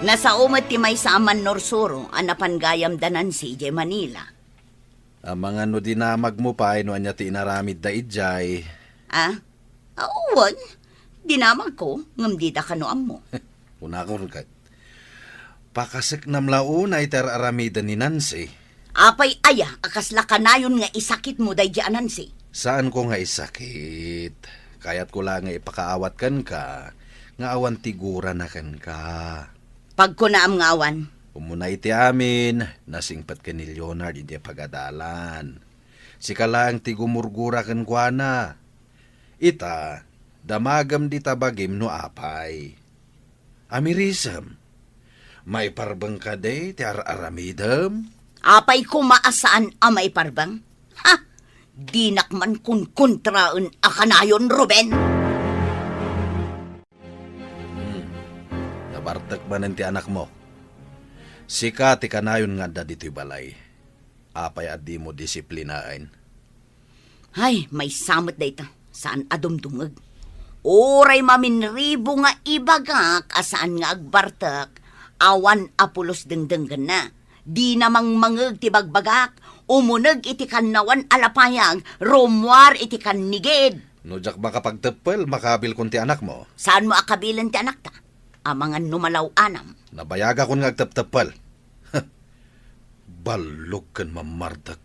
[SPEAKER 3] Nasa umat ti may saaman Norsuro, anapan gayam danan si Manila.
[SPEAKER 1] Ang mga no dinamag mo pa, no anya ti inaramid da ijay.
[SPEAKER 3] Ah? Awan. Dinamag ko, ngamdita ka noam mo.
[SPEAKER 1] Una ko rin pakasik namlauna iter aramida ni Nancy.
[SPEAKER 3] Apay aya, akasla kanayon nga isakit mo day dianan si.
[SPEAKER 1] Saan ko nga isakit? Kaya't ko lang nga ipakaawat kan ka, nga awan tigura na kan ka.
[SPEAKER 3] Pag ko naam nga awan,
[SPEAKER 1] Umuna iti amin, nasingpat ka ni Leonard, hindi pagadalan. Si lang tigumurgura kan kwa na. Ita, damagam di tabagim no apay. Amirisam, may parbang ka day, ti aramidam?
[SPEAKER 3] apay ko maasaan amay parbang. Ha? Dinak man kun kontraan akanayon, Ruben.
[SPEAKER 1] Nabartak man ti anak mo. Sika ti kanayon nga da dito'y balay. Apay at di mo disiplinain.
[SPEAKER 3] Ay, may samot dayta. Saan adumdungag? Oray maminribo nga ibagak asaan nga agbartak. Awan apulos dengdenggan na. Di namang mangeg ti bagbagak. Umuneg iti kanawan alapayag. Romwar iti kanigid.
[SPEAKER 1] Nujak ba kapag tepel, makabil kun ti anak mo?
[SPEAKER 3] Saan mo akabilan ti anak ta? Amangan numalaw anam.
[SPEAKER 1] Nabayaga kun nga agtep-tepel. Balog kan mamardak.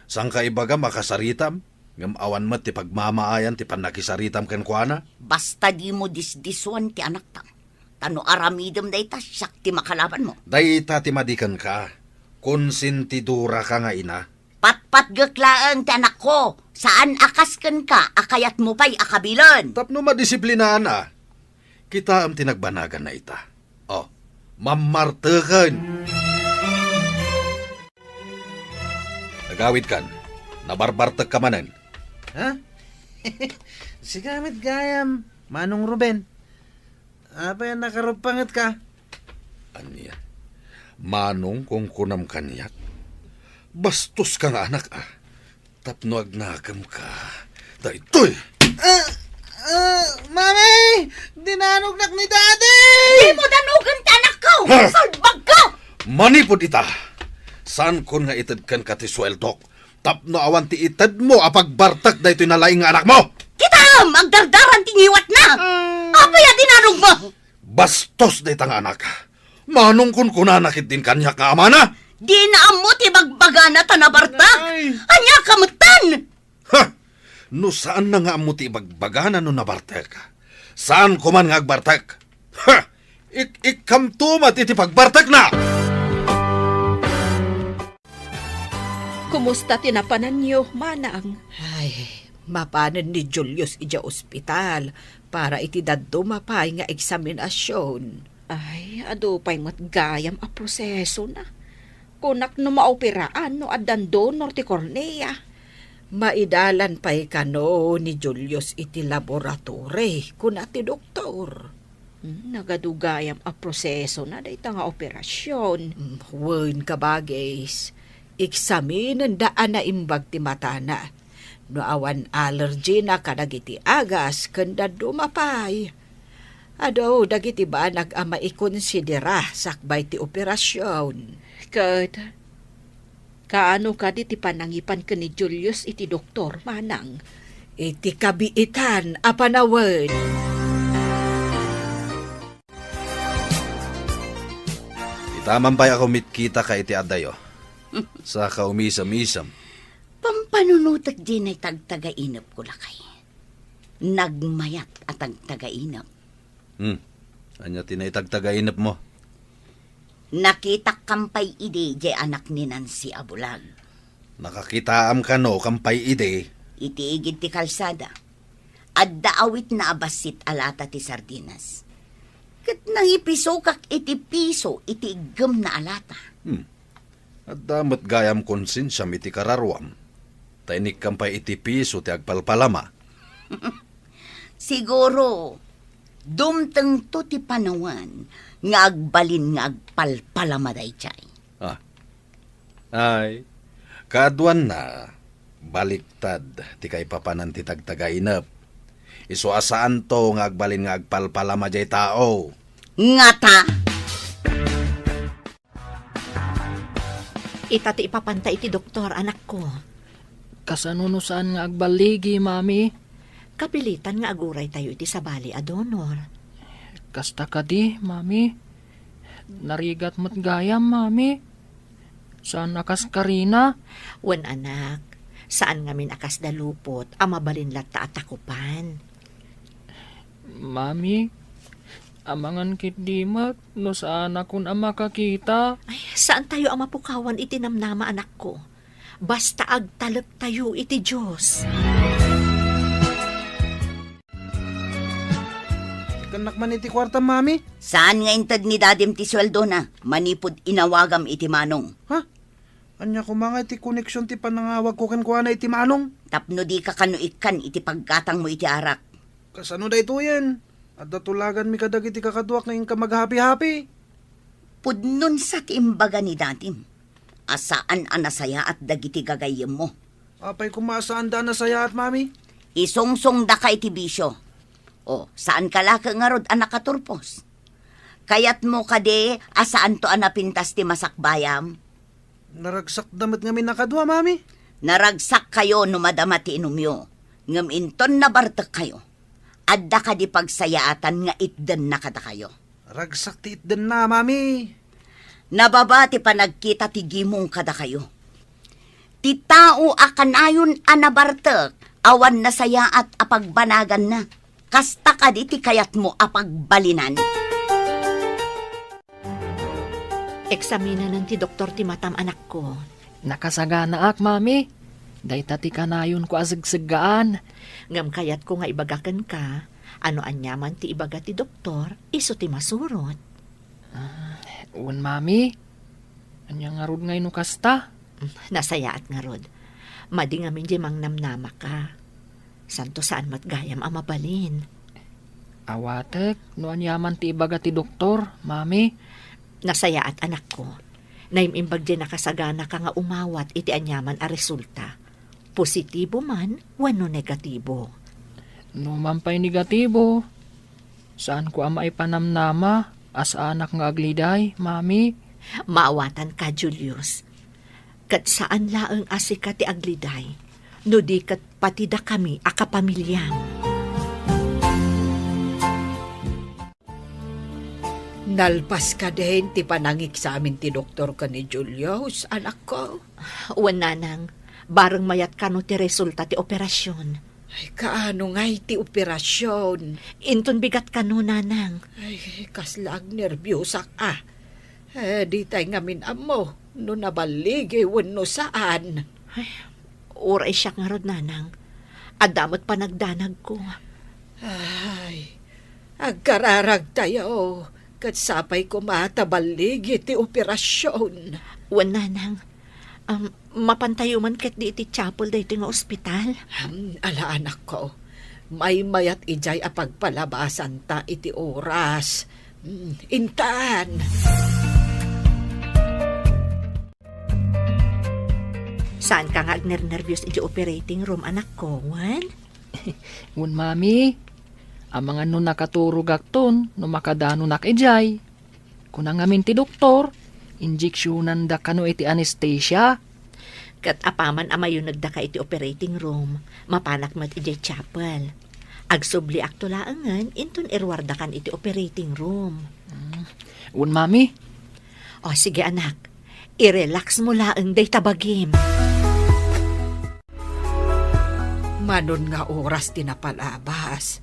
[SPEAKER 1] Sang ka ibaga makasaritam? Ngam awan mo ti pagmamaayan ti panakisaritam kan kuana?
[SPEAKER 3] Basta di mo disdiswan ti anak ta. Tano aramidem dayta, siyak ti makalaban mo.
[SPEAKER 1] Dayta ti madikan ka. Konsentidura ka nga ina.
[SPEAKER 3] Patpat gaglaang ti anak ko. Saan akasken ka, akayat mo pa'y akabilan.
[SPEAKER 1] Tapno madisiplinaan ah. Kita am tinagbanagan na ita. Oh, mamartakan. Nagawid kan. Nabarbartag ka manan.
[SPEAKER 9] Ha? Sigamit gayam, Manong Ruben. Apa yan nakarupangat ka?
[SPEAKER 1] Anya, manong kung kunam kanyak. Bastos ka nga anak ah. Tapno agnagam ka. Daytoy!
[SPEAKER 9] Mami! Dinanugnak ni Daddy!
[SPEAKER 3] Di mo danugan ti anak ko!
[SPEAKER 1] Ha?
[SPEAKER 3] Salbag ka!
[SPEAKER 1] Manipod ita! San kon nga itad kan ka ti sweldok? Tapno awan ti itad mo apagbartak daytoy na laing nga anak mo!
[SPEAKER 3] Kita! Magdardaran ti ngiwat na! Apaya dinanug mo!
[SPEAKER 1] Bastos day nga anak. Manong kun kunanakit din kanyak nga ama na?
[SPEAKER 3] Di naam mo ti bagbaga na tanabartak! Anya kamutan!
[SPEAKER 1] Ha! No saan na nga mo ti bagbagana no nabartek? Saan ko man nga agbartek? Ha! Ikamtumat iti pagbartek na!
[SPEAKER 5] Kumusta tinapanan niyo, manang?
[SPEAKER 7] Ay, mapanan ni Julius ija ospital para iti daddo mapay nga eksaminasyon.
[SPEAKER 5] Ay, ado pa'y matgayam a proseso na. Kunak no maoperaan no adan donor ti kornea.
[SPEAKER 7] Maidalan pa'y kano ni Julius iti laboratory kuna ti doktor.
[SPEAKER 5] Nagadugayam a proseso na dayta nga operasyon.
[SPEAKER 7] Wen ka bagay. Eksaminen daan na imbag ti matana. No awan allergy na kadagiti agas kanda dumapay. Ado dagiti ba nag-ama ikonsidera sakbay ti operasyon.
[SPEAKER 5] Kat, kaano ka di ti panangipan ka ni Julius iti doktor, manang?
[SPEAKER 7] Iti kabiitan apanawen.
[SPEAKER 1] Itaman pa'y ako mitkita ka iti adayo. Sa kaumisam-isam.
[SPEAKER 3] Pampanunutak din ay tagtagainap ko lakay. Nagmayat at tagtagainap.
[SPEAKER 1] Anya tinaytagtagainap mo?
[SPEAKER 3] Nakita kampay ide jay anak ni Nancy Abulag.
[SPEAKER 1] Nakakitaam ka no, kampay ide.
[SPEAKER 3] Itiigid ti kalsada. Adda awit na abasit alata ti sardinas. Kat nang ipiso kak iti piso iti igam na alata.
[SPEAKER 1] At damat gayam konsensya iti kararwam. Tainik kampay iti piso ti agpalpalama.
[SPEAKER 3] Siguro, dumteng to ti panawan nga agbalin nga agpalpalamaday chay.
[SPEAKER 1] Ay, kaadwan na, baliktad, ti kay papanan ti tagtagainap. Iso asaan to nga agbalin nga agpalpalama jay tao.
[SPEAKER 3] Nga ta!
[SPEAKER 4] Ita ti ipapantay iti doktor, anak ko.
[SPEAKER 2] Kasano saan nga agbaligi, mami?
[SPEAKER 4] Kapilitan nga aguray tayo iti sabali a donor.
[SPEAKER 2] Kasta ka di, mami. Narigat mo't gayam, mami. Saan akas karina?
[SPEAKER 4] Wan anak, saan ngamin akas dalupot, amabalinlat ta atakupan.
[SPEAKER 2] Mami, amangan kit di mat, no saan akong makakita?
[SPEAKER 4] Ay, saan tayo ang mapukawan iti namnama, anak ko? Basta agtalek tayo iti Diyos.
[SPEAKER 9] Kanak man iti kwarta, mami.
[SPEAKER 3] Saan nga intad ni dadim ti sweldo na? Manipod inawagam iti manong.
[SPEAKER 9] Ha? Anya ko mga iti koneksyon ti panangawag ko kan kuha na iti manong.
[SPEAKER 3] Tapno di ka kanuikan iti paggatang mo iti arak.
[SPEAKER 9] Kasano da ito yan? At datulagan mi kadag iti kakaduak ngayon ka maghapi-hapi.
[SPEAKER 3] Pudnon sa tiimbaga ni datim. Asaan anasaya at dagiti gagayem mo.
[SPEAKER 9] Apay kumasaan da na saya at mami.
[SPEAKER 3] Isungsong da ka iti bisyo. O, saan ka laka nga rod anak katurpos? Kayat mo kade, asaan to anapintas ti masakbayam?
[SPEAKER 9] Naragsak damit nga mi nakadwa, mami.
[SPEAKER 3] Naragsak kayo no madama ti inumyo. Ngam inton na bartek kayo. Adda ka di pagsayaatan nga itden na kada kayo.
[SPEAKER 9] Ragsak ti itden na, mami.
[SPEAKER 3] Nababa ti panagkita ti gimong kada kayo. Ti tao akanayon anabartek, awan na sayaat apagbanagan na. Kasta ka di ti kayat mo apagbalinan.
[SPEAKER 4] Eksamina ng ti doktor ti matam, anak ko.
[SPEAKER 2] Nakasagana ak, mami. Dahita ti kanayon ko asagsagaan.
[SPEAKER 4] Ngam kayat ko nga ibagakan ka, ano anyaman ti ibaga ti doktor, iso ti masurot.
[SPEAKER 2] Uwan, mami. Anya nga rod ngayon no kasta?
[SPEAKER 4] Nasayaat nga rod. Madi nga min di mangnamnama ka. Santo saan matgayam ang mabalin.
[SPEAKER 2] Awatek, no anyaman ti ibaga ti doktor, mami.
[SPEAKER 4] Nasayaat, anak ko. Naimimbag di nakasagana ka nga umawat iti anyaman a resulta. Positibo man, wano negatibo.
[SPEAKER 2] No mampay negatibo. Saan ko ama ipanamnama? As anak nga agliday, mami.
[SPEAKER 4] Maawatan ka, Julius. Kat saan laeng asika ti agliday, no di kat patida kami akapamilyam.
[SPEAKER 7] Nalpas ka din ti panangik sa amin ti doktor ka ni Julius, anak ko.
[SPEAKER 4] Wananang, bareng mayat ka no ti resulta ti operasyon.
[SPEAKER 7] Ay, kaano nga ti operasyon?
[SPEAKER 4] Inton bigat ka no, nanang.
[SPEAKER 7] Ay, kaslag nervyosak di tayo ngamin amo, no nabaligi no saan.
[SPEAKER 4] Oray siya nga rod, nanang. Adamot pa nagdanag ko.
[SPEAKER 7] Ay, agkararag tayo. Kat sapay ko matabaligi ti operasyon.
[SPEAKER 4] Wananang, mapantayo man ket di iti chapel dito nga ospital.
[SPEAKER 7] Ala anak ko, may mayat ijay apagpalabasan ta iti oras. Intaan.
[SPEAKER 4] Saan ka nga agner-nervyos iti operating room, anak ko, Wan?
[SPEAKER 2] Uwan, mami. Ang mga no nakaturog akton, no makadano nakijay. Kung ngamin ti doktor, injeksyonan da kano iti anesthesia.
[SPEAKER 4] Kat apaman amayo nagda ka iti operating room, mapanak mat iti chapel. Agsubli akto laangan, inton irwarda kan iti operating room.
[SPEAKER 2] Uwan, mami.
[SPEAKER 4] O sige anak, i-relax mo laang day tabagim.
[SPEAKER 7] Manon nga oras tinapalabas.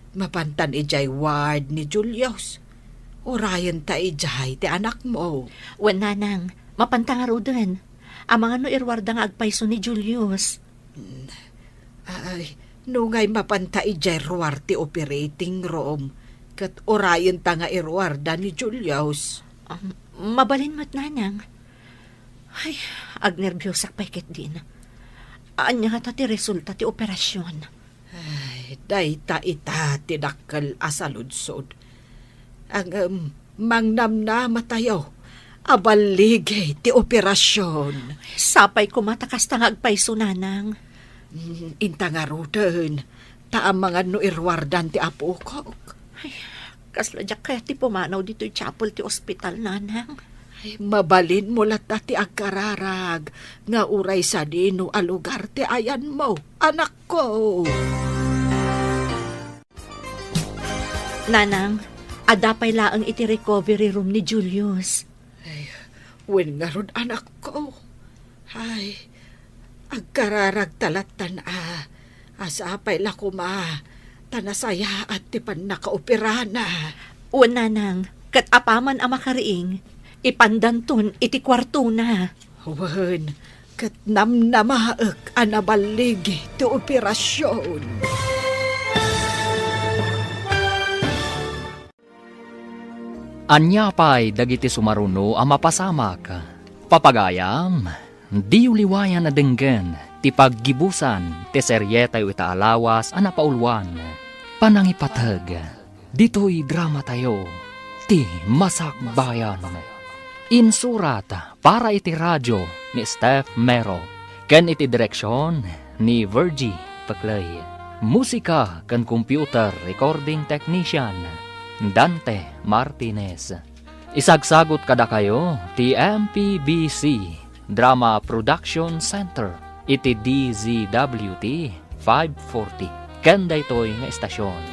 [SPEAKER 7] Mapantan ijay ward ni Julius. Orayan ta ijay ti anak mo.
[SPEAKER 4] Wan nanang, mapantangaro din. Ang mga no irwarda nga agpaiso ni Julius.
[SPEAKER 7] Ay, nungay mapanta ijay ruwar ti operating room. Kat orayan ta nga irwarda ni Julius.
[SPEAKER 4] Mabalin mo't nanang. Ay, agnerbyosak paikit din. Anya nga ti resulta ti operasyon.
[SPEAKER 7] Ay, dayta ita tinakal asaludsod. Ang mangnamnama tayo, abaligay ti operasyon.
[SPEAKER 4] Sapay ko matakas tangag paiso nanang.
[SPEAKER 7] Inta nga ruten, taam mga no irwardan ti apo ko.
[SPEAKER 4] Kasladyak kaya ti pumanaw dito chapel ti ospital nanang.
[SPEAKER 7] Ay, mabalin mo lat ti agkararag, nga uray sa dino a lugar ti ayan mo, anak ko.
[SPEAKER 4] Nanang, adapay laang iti recovery room ni Julius.
[SPEAKER 7] Wen nga ron anak ko. Ay, agkararag talatan asapay la kuma, tanasaya at ti pan nakaoperana.
[SPEAKER 4] O nanang, kat apaman ang makariing, ipandanton iti kwarto na.
[SPEAKER 7] Wen, kat namnamaak anabaligi ti operasyon.
[SPEAKER 2] Anyapay dagiti sumaruno ang mapasamak. Papagayam, di uliwayan na denggen, ti paggibusan, ti seryeta yu itaalawas ang napaulwan. Panangipatag, dito'y drama tayo, ti Masakbayan. Insurat para iti radyo ni Steph Mero, ken iti direksyon ni Virgie Paclay. Musika ken computer recording technician Dante Martinez. Isagsagot kada kayo ti MPBC Drama Production Center iti DZWT 540 ken daytoy nga estasyon.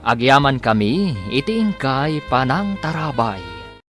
[SPEAKER 2] Agyaman kami iti ingkay panang tarabay